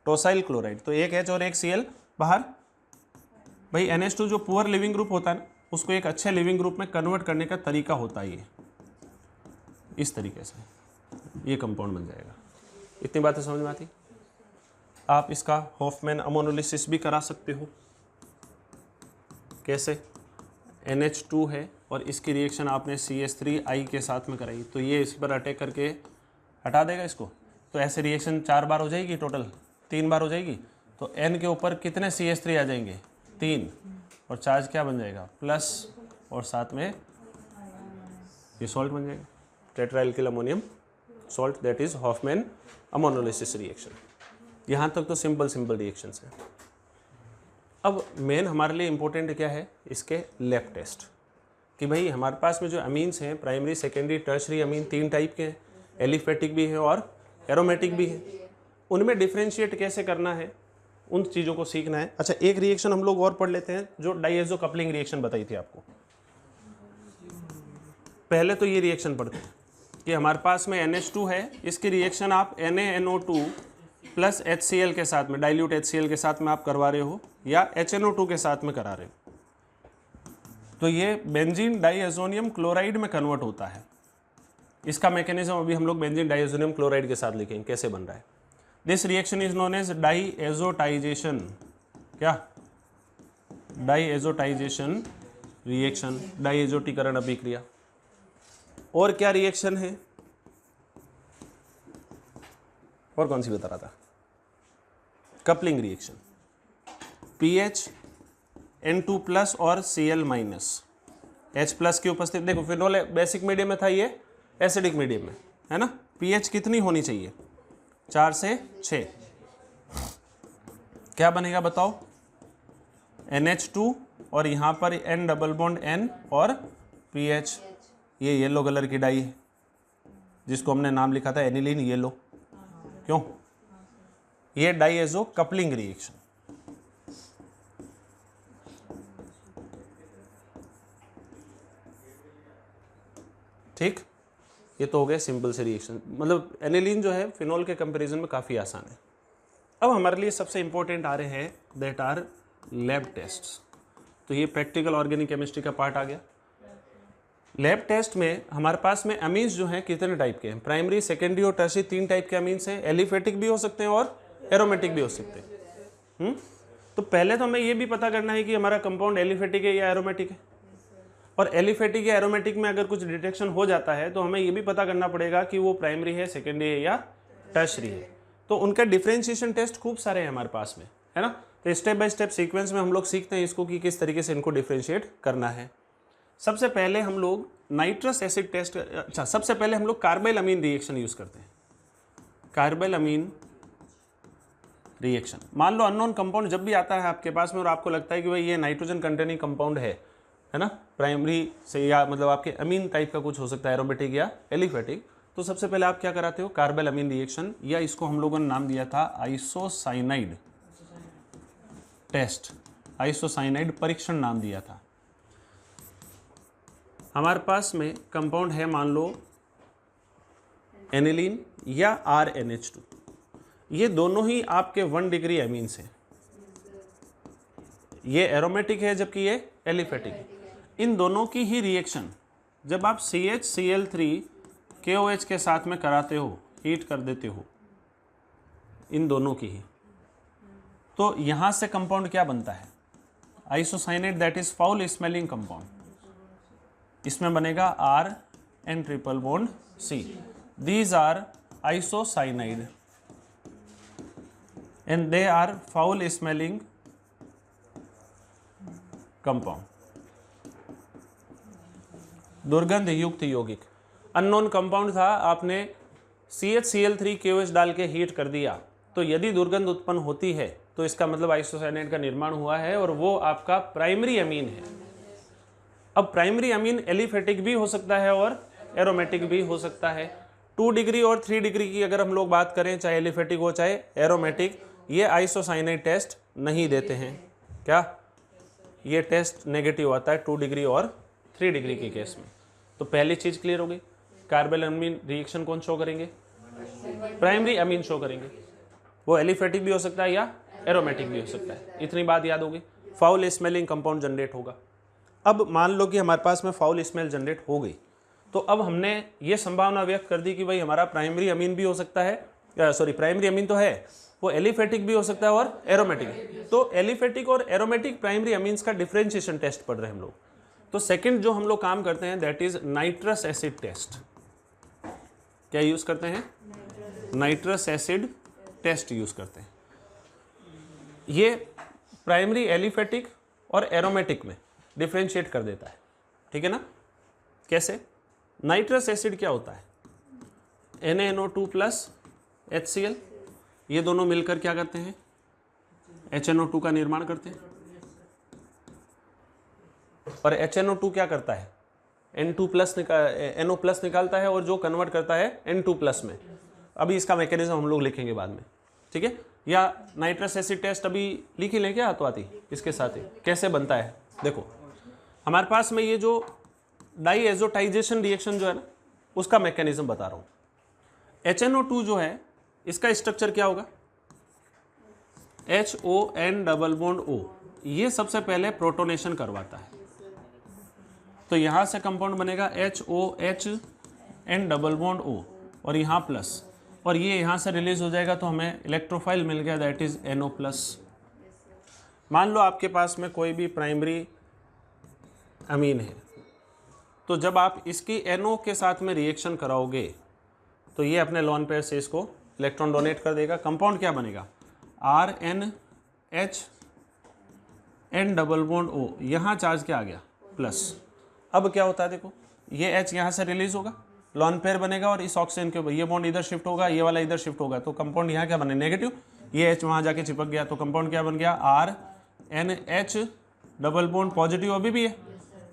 tosyl chloride, तो एक H और एक Cl बाहर, भाई NH2 जो पुअर लिविंग ग्रुप होता है ना, उसको एक अच्छे लिविंग ग्रुप में कन्वर्ट करने का तरीका होता है ये, इस तरीके से ये कंपाउंड बन जाएगा। इतनी बातें समझ में आती, आप इसका हॉफमैन अमोनोलिसिस भी करा सकते हो, कैसे, NH2 है और इसकी रिएक्शन आपने CH3I के साथ में कराई, तो ये इस पर अटैक करके हटा देगा इसको, तो ऐसे रिएक्शन 4 बार हो जाएगी, टोटल 3 बार हो जाएगी, तो N के ऊपर कितने CH3 आ जाएंगे, 3, और चार्ज क्या बन जाएगा प्लस, और साथ में ये सॉल्ट बन जाएगा, tetraalkyl ammonium salt, that is Hofmann ammonolysis reaction. यहाँ तक तो सिंपल रिएक्शंस है। अब मेन हमारे लिए इम्पोर्टेंट क्या है, इसके लैब टेस्ट, कि भाई हमारे पास में जो अमीन्स हैं, प्राइमरी सेकेंडरी टर्शरी अमीन 3 टाइप के हैं, एलिफेटिक भी है और एरोमेटिक भी है, उनमें डिफ्रेंशिएट कैसे करना है, उन चीज़ों को सीखना है। अच्छा एक रिएक्शन हम लोग और पढ़ लेते हैं, जो डाइएजो कपलिंग रिएक्शन बताई थी आपको, पहले तो ये रिएक्शन पढ़ते हैं कि हमारे पास में NH2 है, इसकी रिएक्शन आप NaNO2 प्लस HCl के साथ में, डाइल्यूट HCl के साथ में आप करवा रहे हो या HNO2 के साथ में करा रहे हो, तो ये बेंजीन डाइएजोनियम क्लोराइड में कन्वर्ट होता है। इसका मैकेनिज्म अभी हम लोग बेंजीन डाइएजोनियम क्लोराइड के साथ लिखेंगे कैसे बन रहा है। This reaction is known as diazotization, क्या, डाइएजोटाइजेशन रिएक्शन, डाइएजोटीकरण अभिक्रिया। और क्या रिएक्शन है, और कौन सी बता रहा था, coupling reaction, PH N2 plus और Cl माइनस, H प्लस की उपस्थिति, देखो फिनोल बेसिक मीडियम में था, ये एसिडिक मीडियम में है ना, pH कितनी होनी चाहिए, 4 से 6 क्या बनेगा बताओ, NH2 और यहाँ पर N डबल बॉन्ड N और PH, ये येलो कलर की डाई है जिसको हमने नाम लिखा था एनिलीन येलो। क्यों? ये डाइएजो कपलिंग रिएक्शन। ठीक, ये तो हो गया सिंपल से रिएक्शन, मतलब एनिलीन जो है फिनोल के कंपैरिजन में काफ़ी आसान है। अब हमारे लिए सबसे इंपॉर्टेंट आ रहे हैं दैट आर लैब टेस्ट्स। तो ये प्रैक्टिकल ऑर्गेनिक केमिस्ट्री का पार्ट आ गया। लैब टेस्ट में हमारे पास में अमीन्स जो हैं कितने टाइप के हैं, प्राइमरी, सेकेंडरी और टर्शियरी, 3 टाइप के अमीन्स हैं। एलिफेटिक भी हो सकते हैं और एरोमेटिक भी हो सकते हैं। तो पहले तो हमें ये भी पता करना है कि हमारा कंपाउंड एलिफेटिक है या एरोमेटिक है, और एलिफेटिक या एरोमेटिक में अगर कुछ डिटेक्शन हो जाता है तो हमें ये भी पता करना पड़ेगा कि वो प्राइमरी है, सेकेंडरी है या टर्शियरी है। तो उनका डिफरेंशिएशन टेस्ट खूब सारे हैं हमारे पास में, है ना। तो स्टेप बाय स्टेप सीक्वेंस में हम लोग सीखते हैं इसको कि किस तरीके से इनको डिफरेंशिएट करना है। सबसे पहले हम लोग नाइट्रस एसिड टेस्ट, अच्छा सबसे पहले हम लोग कार्बाइल अमीन रिएक्शन यूज करते हैं। कार्बाइल अमीन रिएक्शन, मान लो अननोन कंपाउंड जब भी आता है आपके पास में और आपको लगता है कि भाई ये नाइट्रोजन कंटेनिंग कंपाउंड है ना, प्राइमरी से या मतलब आपके अमीन टाइप का कुछ हो सकता है, एरोमेटिक या एलिफेटिक, तो सबसे पहले आप क्या कराते हो, कार्बाइल अमीन रिएक्शन, या इसको हम लोगों ने नाम दिया था आइसोसाइनाइड टेस्ट, आइसोसाइनाइड परीक्षण नाम दिया था। हमारे पास में कंपाउंड है मान लो एनिलीन या RNH2, ये दोनों ही आपके 1 डिग्री अमीन्स हैं। ये एरोमेटिक है जबकि ये एलिफेटिक है। इन दोनों की ही रिएक्शन जब आप CHCl3KOH के साथ में कराते हो, हीट कर देते हो इन दोनों की ही, तो यहां से कंपाउंड क्या बनता है, isocyanate, that is foul smelling compound. इसमें बनेगा RN triple bond C। These are isocyanide and they are foul smelling compound, दुर्गंध युक्त यौगिक। अननोन कंपाउंड था, आपने CHCl3KOH डाल के हीट कर दिया, तो यदि दुर्गंध उत्पन्न होती है तो इसका मतलब आइसोसाइनेट का निर्माण हुआ है और वो आपका प्राइमरी अमीन है। अब प्राइमरी अमीन एलिफेटिक भी हो सकता है और एरोमेटिक भी हो सकता है। 2 डिग्री और 3 डिग्री की अगर हम लोग बात करें, चाहे एलिफेटिक हो चाहे एरोमेटिक, ये आइसोसाइनाइड टेस्ट नहीं देते हैं। क्या? ये टेस्ट नेगेटिव आता है 2 डिग्री और 3 डिग्री के केस में। तो पहली चीज क्लियर हो गई, कार्बाइल अमीन रिएक्शन कौन शो करेंगे, प्राइमरी अमीन शो करेंगे। वो एलिफेटिक भी हो सकता है या एरोमेटिक भी हो सकता है, इतनी बात याद होगी। फाउल स्मेलिंग कंपाउंड जनरेट होगा। अब मान लो कि हमारे पास में फाउल स्मेल जनरेट हो गई, तो अब हमने ये संभावना व्यक्त कर दी कि भाई हमारा प्राइमरी अमीन भी हो सकता है, प्राइमरी अमीन तो है, वो एलिफेटिक भी हो सकता है और एरोमेटिक। तो एलिफेटिक और एरोमेटिक प्राइमरी अमीन्स का डिफरेंशिएशन टेस्ट पढ़ रहे हैं हम लोग। तो सेकंड जो हम लोग काम करते हैं that is nitrous acid test. क्या यूज करते हैं? नाइट्रस एसिड टेस्ट यूज करते हैं। ये प्राइमरी एलिफेटिक और एरोमेटिक में डिफरेंशिएट कर देता है, ठीक है ना। कैसे? नाइट्रस एसिड क्या होता है, NaNO2 प्लस HCl, ये दोनों मिलकर क्या करते हैं, HNO2 का निर्माण करते हैं। और HNO2 क्या करता है, NO प्लस निकालता है और जो कन्वर्ट करता है N2 प्लस में। अभी इसका मैकेनिज्म हम लोग लिखेंगे बाद में, ठीक है। या नाइट्रस एसिड टेस्ट अभी लिख ही लें क्या, तो आती इसके साथ ही कैसे बनता है। देखो हमारे पास में ये जो डाइएजोटाइजेशन रिएक्शन जो है ना, उसका मैकेनिज्म बता रहा हूँ। HNO2 जो है इसका स्ट्रक्चर क्या होगा, HON डबल बॉन्ड O, ये सबसे पहले प्रोटोनेशन करवाता है। तो यहां से कंपाउंड बनेगा HOHN डबल बॉन्ड O और यहाँ प्लस, और ये यहाँ से रिलीज हो जाएगा तो हमें इलेक्ट्रोफाइल मिल गया दैट इज NO प्लस। मान लो आपके पास में कोई भी प्राइमरी अमीन है, तो जब आप इसकी NO के साथ में रिएक्शन कराओगे तो ये अपने लोन पेयर से इसको इलेक्ट्रॉन डोनेट कर देगा। कंपाउंड क्या बनेगा, RNHN डबल बॉन्ड O, यहाँ चार्ज क्या आ गया, प्लस। अब क्या होता है, देखो ये H यहाँ से रिलीज होगा, लॉन पेयर बनेगा और इस ऑक्सीजन के ऊपर ये बॉन्ड इधर शिफ्ट होगा, ये वाला इधर शिफ्ट होगा, तो कंपाउंड यहाँ क्या बने नेगेटिव, ये H वहाँ जाके चिपक गया, तो कंपाउंड क्या बन गया RNH डबल बॉन्ड पॉजिटिव अभी भी है,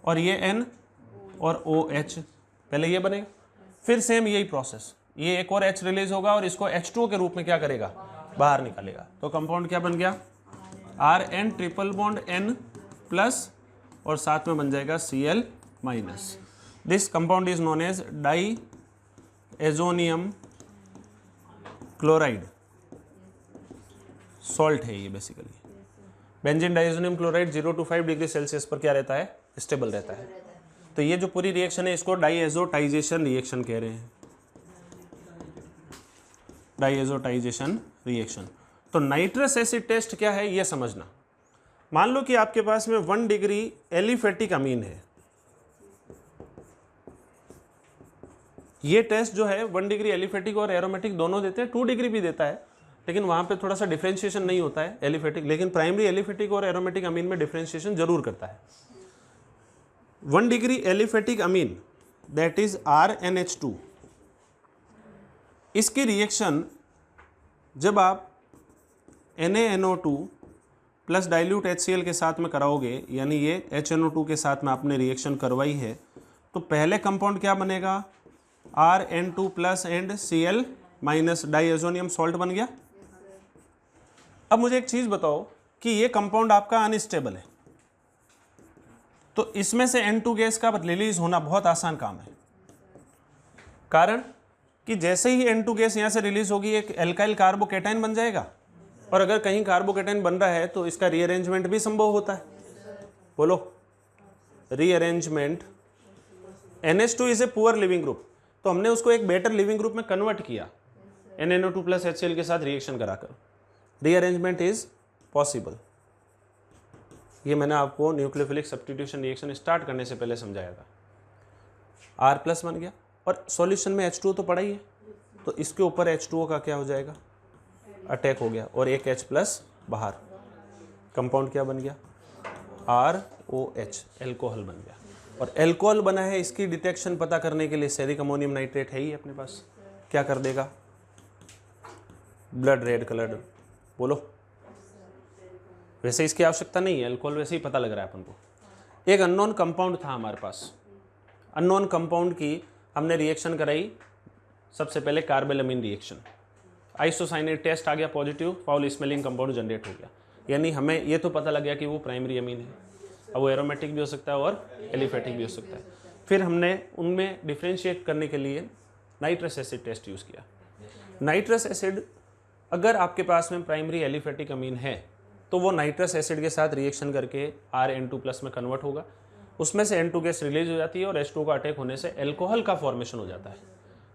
और ये N और OH पहले ये बनेगा। फिर सेम यही प्रोसेस, ये एक और H रिलीज होगा और इसको H2O के रूप में क्या करेगा, बाहर निकालेगा, तो कंपाउंड क्या बन गया RN triple bond N plus और साथ में बन जाएगा Cl minus. This compound is known as diazonium chloride salt है ये basically. Benzene diazonium chloride 0 to 5 degree Celsius पर क्या रहता है, स्टेबल रहता है। तो ये जो पूरी रिएक्शन है इसको डाइएजोटाइजेशन रिएक्शन कह रहे हैं, डाइएजोटाइजेशन रिएक्शन। तो नाइट्रस एसिड टेस्ट क्या है ये समझना। मान लो कि आपके पास में 1 डिग्री एलिफेटिक अमीन है, ये टेस्ट जो है 1 डिग्री एलिफेटिक और एरोमेटिक दोनों देते हैं, 2 डिग्री भी देता है, लेकिन वहाँ पे थोड़ा सा डिफ्रेंशिएशन नहीं होता है एलिफेटिक, लेकिन प्राइमरी एलिफेटिक और एरोमेटिक अमीन में डिफ्रेंशिएशन जरूर करता है। 1 degree aliphatic Amin that is RNH2, इसकी रिएक्शन जब आप NaNO2 प्लस डाइल्यूट HCl के साथ में कराओगे, यानी ये HNO2 के साथ में आपने रिएक्शन करवाई है, तो पहले कंपाउंड क्या बनेगा RN2 plus and Cl minus diazonium salt बन गया। अब मुझे एक चीज बताओ कि ये कंपाउंड आपका अनस्टेबल है, तो इसमें से N2 गैस का रिलीज होना बहुत आसान काम है, कारण कि जैसे ही N2 गैस यहाँ से रिलीज होगी एक एल्काइल कार्बोकेटाइन बन जाएगा, और अगर कहीं कार्बोकेटाइन बन रहा है तो इसका रीअरेंजमेंट भी संभव होता है। बोलो rearrangement. NH2 is a poor leaving group, तो हमने उसको एक बेटर लिविंग ग्रुप में कन्वर्ट किया NaNO2 प्लस HCl के साथ रिएक्शन कराकर, रीअरेंजमेंट इज पॉसिबल। ये मैंने आपको न्यूक्लियोफिलिक सब्स्टिट्यूशन रिएक्शन स्टार्ट करने से पहले समझाया था। R प्लस बन गया और सॉल्यूशन में H2O तो पड़ा ही है, तो इसके ऊपर H2O का क्या हो जाएगा, अटैक हो गया और एक H प्लस बाहर, कंपाउंड क्या बन गया ROH, एल्कोहल बन गया। और एल्कोहल बना है, इसकी डिटेक्शन पता करने के लिए सेरिक अमोनियम नाइट्रेट है ही अपने पास, क्या कर देगा ब्लड रेड कलर। बोलो वैसे इसकी आवश्यकता नहीं है, अल्कोहल वैसे ही पता लग रहा है अपन को। एक अननोन कंपाउंड था हमारे पास, अननोन कंपाउंड की हमने रिएक्शन कराई, सबसे पहले कार्बेलामीन रिएक्शन, आइसोसाइनेट टेस्ट आ गया positive, foul smelling compound generate हो गया, यानी हमें ये तो पता लग गया कि वो प्राइमरी अमीन है। अब वो एरोमेटिक भी हो सकता है और एलिफेटिक भी हो सकता है। फिर हमने उनमें डिफ्रेंशिएट करने के लिए नाइट्रस एसिड टेस्ट यूज़ किया। नाइट्रस एसिड अगर आपके पास में प्राइमरी एलिफेटिक अमीन है तो वो नाइट्रस एसिड के साथ रिएक्शन करके RN2 प्लस में कन्वर्ट होगा, उसमें से N2 गैस रिलीज हो जाती है और H2 का अटैक होने से एल्कोहल का फॉर्मेशन हो जाता है।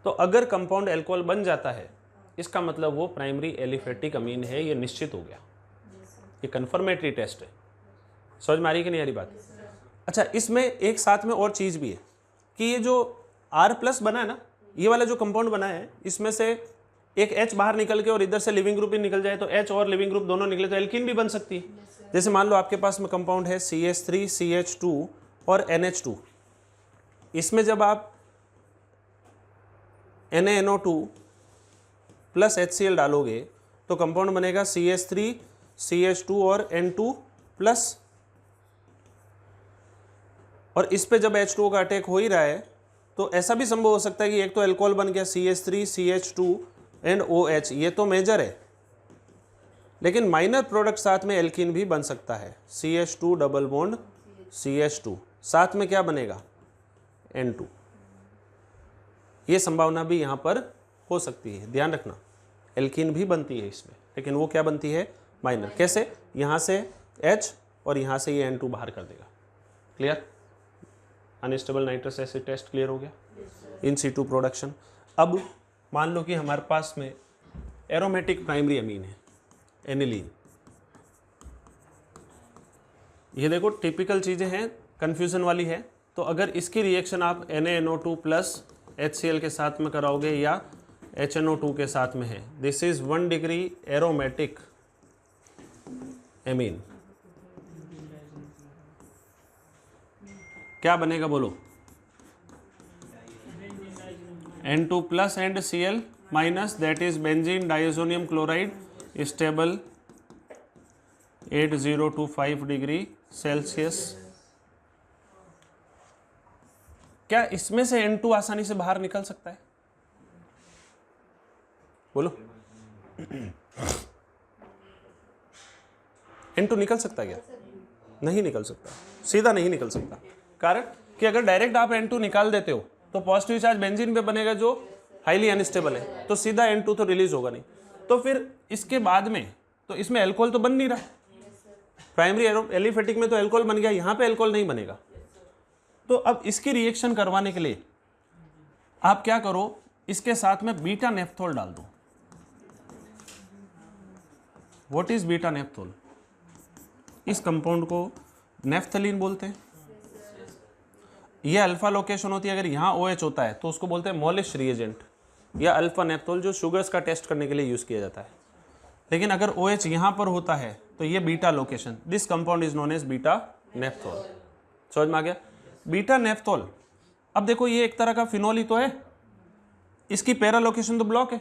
तो अगर कंपाउंड एल्कोहल बन जाता है इसका मतलब वो प्राइमरी एलिफेटिक अमीन है, ये निश्चित हो गया, ये कन्फर्मेटरी टेस्ट है। समझ में आ रही कि नहीं आ रही बात? अच्छा, इसमें एक साथ में और चीज़ भी है कि ये जो R प्लस बना है ना, ये वाला जो कंपाउंड बना है, इसमें से एक H बाहर निकल के और इधर से लिविंग ग्रुप ही निकल जाए तो H और लिविंग ग्रुप दोनों निकले तो एल्कीन भी बन सकती है। जैसे मान लो आपके पास में कंपाउंड है CH3 CH2 और NH2, इसमें जब आप NaNO2 प्लस HCl डालोगे तो कंपाउंड बनेगा CH3 CH2 और N2 प्लस, और इस पे जब H2O का अटैक हो ही रहा है तो ऐसा भी संभव हो सकता है कि एक तो एल्कोहल बन गया CH3 CH2 एंड OH, ये तो मेजर है, लेकिन माइनर प्रोडक्ट साथ में एल्कीन भी बन सकता है, CH2 डबल बॉन्ड CH2, साथ में क्या बनेगा N2, ये संभावना भी यहाँ पर हो सकती है। ध्यान रखना एल्कीन भी बनती है इसमें, लेकिन वो क्या बनती है माइनर। कैसे, यहाँ से H और यहाँ से ये N2 बाहर कर देगा। Clear? Unstable nitrous acid test clear हो गया, इन सीटू प्रोडक्शन। अब मान लो कि हमारे पास में एरोमेटिक प्राइमरी अमीन है एनिलीन, ये देखो टिपिकल चीज़ें हैं, कन्फ्यूज़न वाली है। तो अगर इसकी रिएक्शन आप NaNO2 प्लस HCl के साथ में कराओगे या HNO2 के साथ में है, this is 1 degree aromatic amine, क्या बनेगा बोलो? N2 plus and Cl minus, that is benzene diazonium chloride, stable 8025 degree Celsius. क्या इसमें से N2 आसानी से बाहर निकल सकता है? बोलो। N2 निकल सकता है क्या? नहीं निकल सकता, सीधा नहीं निकल सकता। कारण कि अगर डायरेक्ट आप N2 निकाल देते हो तो पॉजिटिव चार्ज बेंजीन पे बनेगा जो हाईली अनस्टेबल है, तो सीधा N2 तो रिलीज होगा नहीं। तो फिर इसके बाद में तो इसमें अल्कोहल तो बन नहीं रहा, प्राइमरी एलिफेटिक में तो अल्कोहल बन गया, यहाँ पे अल्कोहल नहीं बनेगा। तो अब इसकी रिएक्शन करवाने के लिए आप क्या करो, इसके साथ में बीटा नेफ्थोल डाल दो। What is beta naphthol? इस कंपाउंड को नेफ्थलीन बोलते हैं। यह अल्फा लोकेशन होती है, अगर यहाँ OH होता है तो उसको बोलते हैं मोलिश रिएजेंट या अल्फा नेफ्थोल, जो शुगर्स का टेस्ट करने के लिए यूज किया जाता है। लेकिन अगर OH यहाँ पर होता है तो ये beta location, this compound is known as beta naphthol. समझ में आ गया? Beta naphthol. अब देखो ये एक तरह का फिनोल ही तो है, इसकी पैरा लोकेशन तो ब्लॉक है।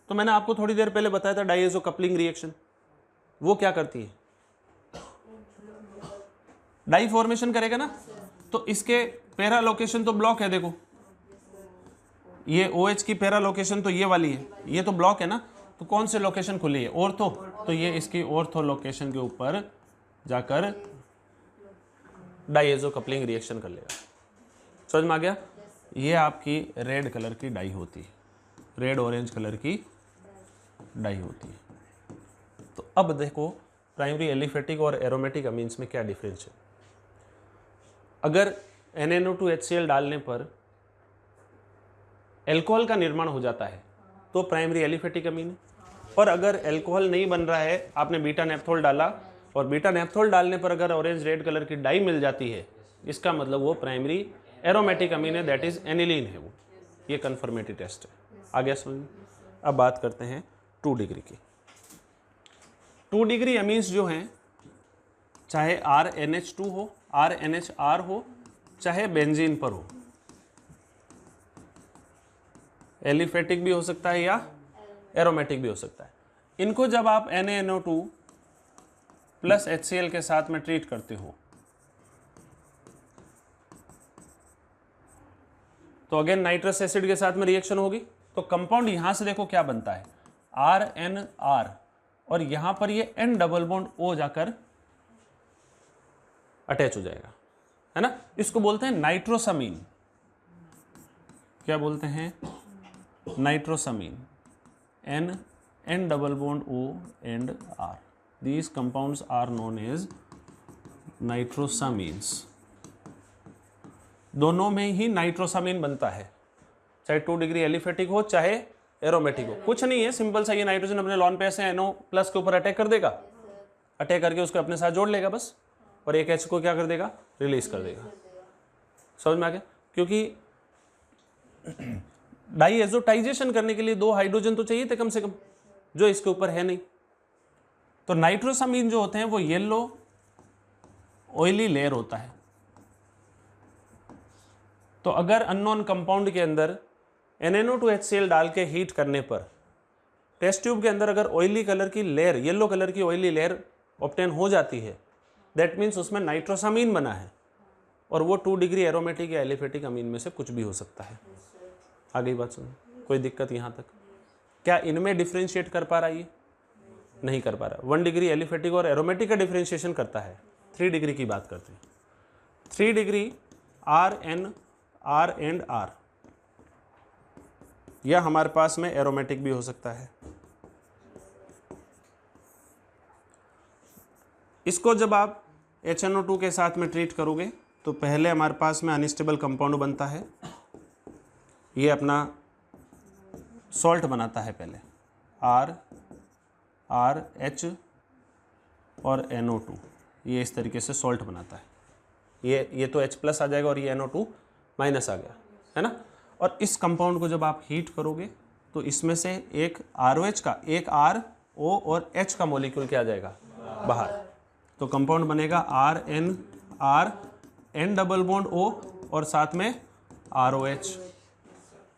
तो मैंने आपको थोड़ी देर पहले बताया था डाइएजो कपलिंग रिएक्शन, वो क्या करती है? डाई फॉर्मेशन करेगा ना। तो इसके पैरा लोकेशन तो ब्लॉक है, देखो ये OH की पैरा लोकेशन तो ये वाली है, ये तो ब्लॉक है ना। तो कौन से लोकेशन खुली है? ऑर्थो। तो ये इसकी ऑर्थो लोकेशन के ऊपर जाकर डाइएजो कपलिंग रिएक्शन कर लेगा। समझ में आ गया? ये आपकी रेड कलर की डाई होती है, रेड ऑरेंज कलर की डाई होती है। तो अब देखो प्राइमरी एलिफेटिक और एरोमेटिक अमीन्स में क्या डिफरेंस है। अगर NaNO2HCl डालने पर अल्कोहल का निर्माण हो जाता है तो प्राइमरी एलिफेटिक अमीन है, और अगर अल्कोहल नहीं बन रहा है, आपने बीटा नेफ्थोल डाला और बीटा नेफ्थोल डालने पर अगर ऑरेंज रेड कलर की डाई मिल जाती है, इसका मतलब वो प्राइमरी एरोमेटिक अमीन है, दैट इज एनिलीन है वो। ये कन्फर्मेटिव टेस्ट है। आ गया समझ में? अब बात करते हैं 2 डिग्री की। 2 डिग्री अमीन्स जो हैं, चाहे RNH2 हो, RNHR हो, चाहे बेंजीन पर हो, एलिफेटिक भी हो सकता है या एरोमेटिक भी हो सकता है। इनको जब आप NaNO2 प्लस HCl के साथ में ट्रीट करते हो तो अगेन नाइट्रस एसिड के साथ में रिएक्शन होगी। तो कंपाउंड यहां से देखो क्या बनता है, RNR, और यहां पर ये N डबल बॉन्ड O जाकर अटैच हो जाएगा, है ना। इसको बोलते हैं नाइट्रोसामीन। क्या बोलते हैं? नाइट्रोसामीन। N double bond O and R, these compounds are known as नाइट्रोसामीन्स। दोनों में ही नाइट्रोसामीन बनता है, चाहे 2 डिग्री एलिफेटिक हो चाहे एरोमेटिक हो। कुछ नहीं है, सिंपल सा, ये नाइट्रोजन अपने लॉन पे से NO प्लस के ऊपर अटैक कर देगा, अटैक करके उसको अपने साथ जोड़ लेगा बस, और एक H को क्या कर देगा? रिलीज कर देगा। समझ में आ गया? क्योंकि डाइएजोटाइजेशन करने के लिए 2 हाइड्रोजन तो चाहिए थे कम से कम, जो इसके ऊपर है नहीं। तो नाइट्रोसामीन जो होते हैं वो येलो ऑयली लेयर होता है। तो अगर अननोन कंपाउंड के अंदर NaNO2HCl डाल के हीट करने पर टेस्ट ट्यूब के अंदर अगर ऑयली कलर की लेयर, येलो कलर की ऑयली लेयर ऑब्टेन हो जाती है, दैट मीन्स उसमें नाइट्रोसामीन बना है, और वो 2 डिग्री एरोमेटिक या एलिफेटिक अमीन में से कुछ भी हो सकता है। आ गई बात सुनो? कोई दिक्कत यहाँ तक? क्या इनमें डिफ्रेंशिएट कर पा रहा है? ये नहीं कर पा रहा। 1 डिग्री एलिफेटिक और एरोमेटिक का डिफ्रेंशिएशन करता है। 3 डिग्री की बात करते हैं। 3 डिग्री R एंड R, या हमारे पास में एरोमेटिक भी हो सकता है। इसको जब आप HNO2 के साथ में ट्रीट करोगे तो पहले हमारे पास में अनस्टेबल कंपाउंड बनता है, ये अपना सॉल्ट बनाता है पहले, RH और NO2, ये इस तरीके से सॉल्ट बनाता है। ये तो H प्लस आ जाएगा और ये NO2 माइनस आ गया, है ना। और इस कंपाउंड को जब आप हीट करोगे तो इसमें से एक ROH का, एक R, O और H का मॉलिक्यूल क्या आ जाएगा? बाहर। तो कंपाउंड बनेगा RNR, N double bond O और साथ में ROH,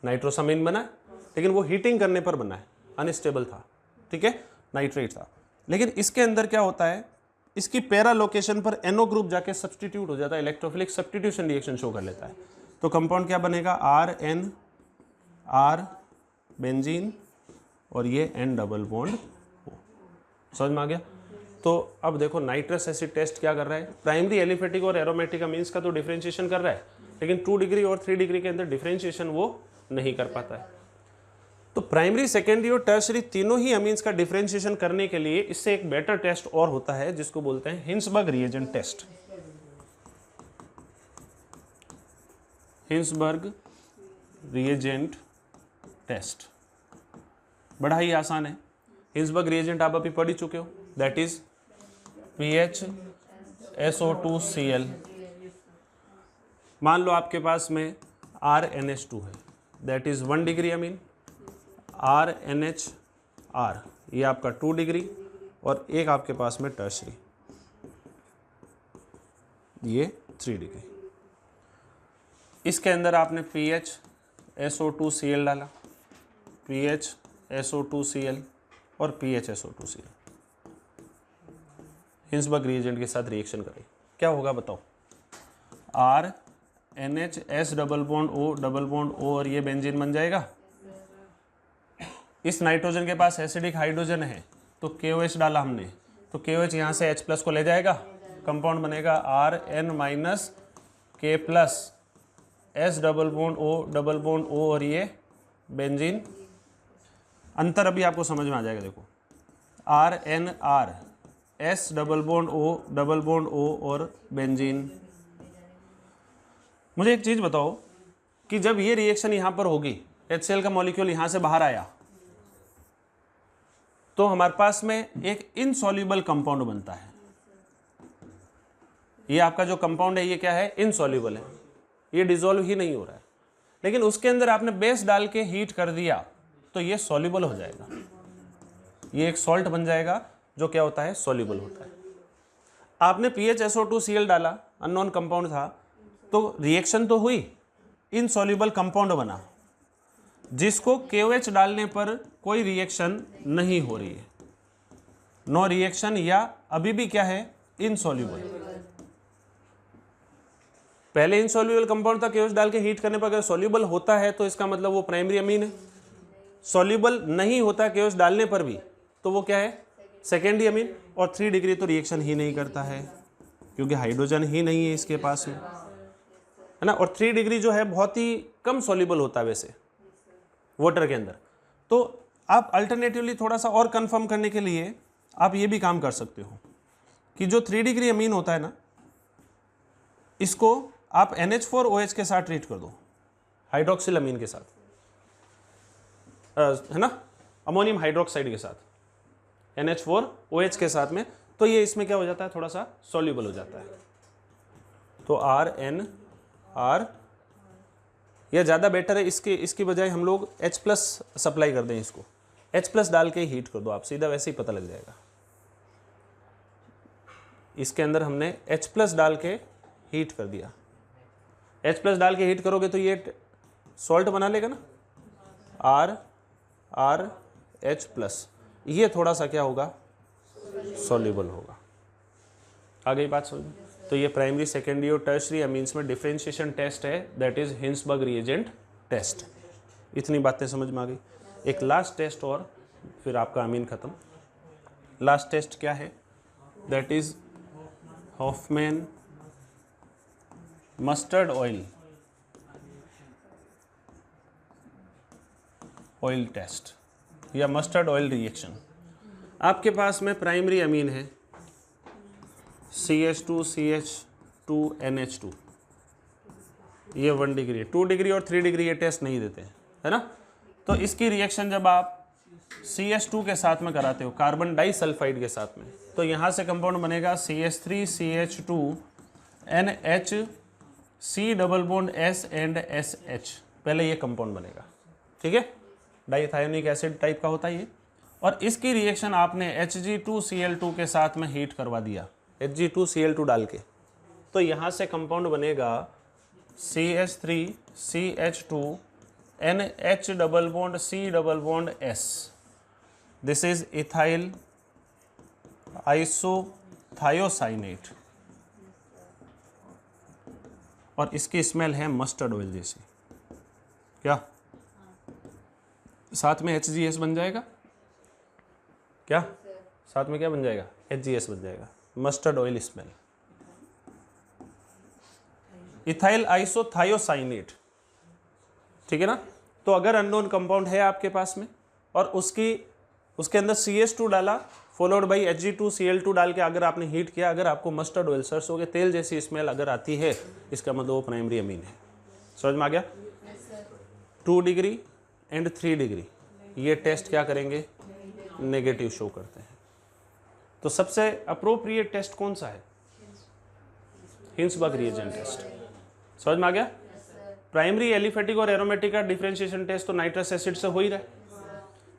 नाइट्रोसामीन बना है, लेकिन वो हीटिंग करने पर बना है, अनस्टेबल था, ठीक है, नाइट्रेट था। लेकिन इसके अंदर क्या होता है, इसकी पैरा लोकेशन पर NO ग्रुप जाके सब्सटीट्यूट हो जाता है, इलेक्ट्रोफिलिक सब्सटीट्यूशन रिएक्शन शो कर लेता है। तो कंपाउंड क्या बनेगा, RNR बेंजीन और ये N डबल बॉन्ड O। समझ में आ गया। तो अब देखो नाइट्रस एसिड टेस्ट क्या कर रहा है, प्राइमरी एलिफेटिक और एरोमेटिक अमीन्स का तो डिफरेंशिएशन कर रहा है, लेकिन 2 डिग्री और 3 डिग्री के अंदर डिफरेंशिएशन वो नहीं कर पाता है। तो प्राइमरी, सेकेंडरी और टर्शरी तीनों ही अमीन्स का डिफरेंशिएशन करने के लिए इससे एक बेटर टेस्ट और होता है जिसको बोलते हैं Hinsberg reagent test. Hinsberg reagent test बड़ा ही आसान है। हिंसबर्ग रिएजेंट आप अभी पढ़ ही चुके हो, दैट इज PHSO2Cl। मान लो आपके पास में RNH2 है, that is 1 degree amine, RNHR ये आपका 2 डिग्री, और एक आपके पास में टर्शरी ये 3 डिग्री। इसके अंदर आपने PHSO2Cl डाला, PHSO2Cl और PHSO2Cl हिंसबर्ग रिएजेंट के साथ रिएक्शन करें, क्या होगा बताओ। RNHS डबल बॉन्ड O और ये बेंजीन बन जाएगा। इस नाइट्रोजन के पास एसिडिक हाइड्रोजन है तो KOH डाला हमने, तो KOH यहाँ से H+ को ले जाएगा, कंपाउंड बनेगा RN-K+ S double bond O और ये बेंजीन। अंतर अभी आपको समझ में आ जाएगा, देखो RNR S double bond O और बेंजीन। मुझे एक चीज़ बताओ कि जब ये रिएक्शन यहाँ पर होगी, HCl का मॉलिक्यूल यहाँ से बाहर आया तो हमारे पास में एक इनसॉल्युबल कंपाउंड बनता है। ये आपका जो कंपाउंड है ये क्या है, इनसॉल्युबल है, ये डिसॉल्व ही नहीं हो रहा है। लेकिन उसके अंदर आपने बेस डाल के हीट कर दिया तो ये सॉल्युबल हो जाएगा, ये एक सॉल्ट बन जाएगा जो क्या होता है, सॉल्युबल होता है। आपने PHSO2Cl डाला, अननोन कंपाउंड था, तो रिएक्शन तो हुई, इनसॉल्युबल कंपाउंड बना, जिसको KOH डालने पर कोई रिएक्शन नहीं हो रही है, नो रिएक्शन, या अभी भी क्या है, इनसॉल्युबल। पहले इनसॉल्युबल कंपाउंड था, KOH डाल के हीट करने पर अगर सॉल्युबल होता है तो इसका मतलब वो प्राइमरी अमीन है। सॉल्युबल नहीं होता KOH डालने पर भी तो वो क्या है, सेकेंडरी अमीन। और 3 डिग्री तो रिएक्शन ही नहीं करता है क्योंकि हाइड्रोजन ही नहीं है इसके पास में, है ना। और 3 डिग्री जो है बहुत ही कम सॉल्युबल होता है वैसे वाटर के अंदर। तो आप अल्टरनेटिवली थोड़ा सा और कंफर्म करने के लिए आप ये भी काम कर सकते हो कि जो 3 डिग्री अमीन होता है ना, इसको आप NH4OH के साथ ट्रीट कर दो, हाइड्रोक्सिल अमीन के साथ, है ना, अमोनियम हाइड्रोक्साइड के साथ, NH4OH के साथ में, तो ये इसमें क्या हो जाता है, थोड़ा सा सॉल्युबल हो जाता है। तो RNR यह ज़्यादा बेटर है, इसकी बजाय हम लोग H+ सप्लाई कर दें, इसको H+ डाल के हीट कर दो आप, सीधा वैसे ही पता लग जाएगा। इसके अंदर हमने H+ डाल के हीट कर दिया, H+ डाल के हीट करोगे तो ये सॉल्ट बना लेगा ना, RH+, ये थोड़ा सा क्या होगा, सॉल्युबल होगा। आ गई बात समझ में। तो ये प्राइमरी, सेकेंडरी और टर्शरी अमीन्स में डिफरेंशिएशन टेस्ट है, that is Hinsberg reagent test. इतनी बातें समझ में आ गई। एक लास्ट टेस्ट और फिर आपका अमीन खत्म। लास्ट टेस्ट क्या है, that is Hoffmann mustard oil test या मस्टर्ड ऑयल रिएक्शन। आपके पास में प्राइमरी अमीन है CH2CH2NH2, ये 1 डिग्री, 2 डिग्री और 3 डिग्री ये टेस्ट नहीं देते, है ना। तो इसकी रिएक्शन जब आप CH2 के साथ में कराते हो, कार्बन डाइसल्फाइड के साथ में, तो यहाँ से कंपाउंड बनेगा CH3CH2NH double bond S and SH। पहले ये कंपाउंड बनेगा, ठीक है, डाइथायोनिक एसिड टाइप का होता है ये। और इसकी रिएक्शन आपने Hg2Cl2 के साथ में हीट करवा दिया, Hg2Cl2 डाल के, तो यहाँ से कंपाउंड बनेगा CH3CH2 NH double bond C double bond S, this is ethyl isothiocyanate, और इसकी स्मेल है मस्टर्ड ऑयल जैसी। क्या साथ में HGS बन जाएगा? क्या साथ में क्या बन जाएगा? HGS बन जाएगा, mustard oil smell. Ethyl isothiocyanate, ठीक है ना। तो अगर अननोन कंपाउंड है आपके पास में और उसके अंदर CH2 डाला फॉलोड बाई Hg2Cl2 डाल के अगर आपने हीट किया, अगर आपको मस्टर्ड ऑयल, सरसों के तेल जैसी स्मेल अगर आती है, इसका मतलब वो प्राइमरी अमीन है। समझ में आ गया? 2 डिग्री एंड 3 डिग्री ये टेस्ट क्या करेंगे? नेगेटिव शो करते हैं। तो सबसे अप्रोप्रिएट टेस्ट कौन सा है? Hinsberg reagent test. समझ में आ गया? प्राइमरी एलिफेटिक और एरोमेटिक का डिफरेंशिएशन टेस्ट तो नाइट्रस एसिड से हो ही रहा है।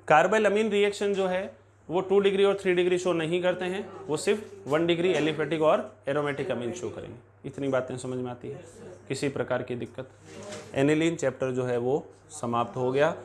कार्बाइल अमीन रिएक्शन जो है वो 2 डिग्री और 3 डिग्री शो नहीं करते हैं, वो सिर्फ 1 डिग्री एलिफेटिक और एरोमेटिक अमीन शो करेंगे। इतनी बातें समझ में आती है? किसी प्रकार की दिक्कत? एनिलीन चैप्टर जो है वो समाप्त हो गया।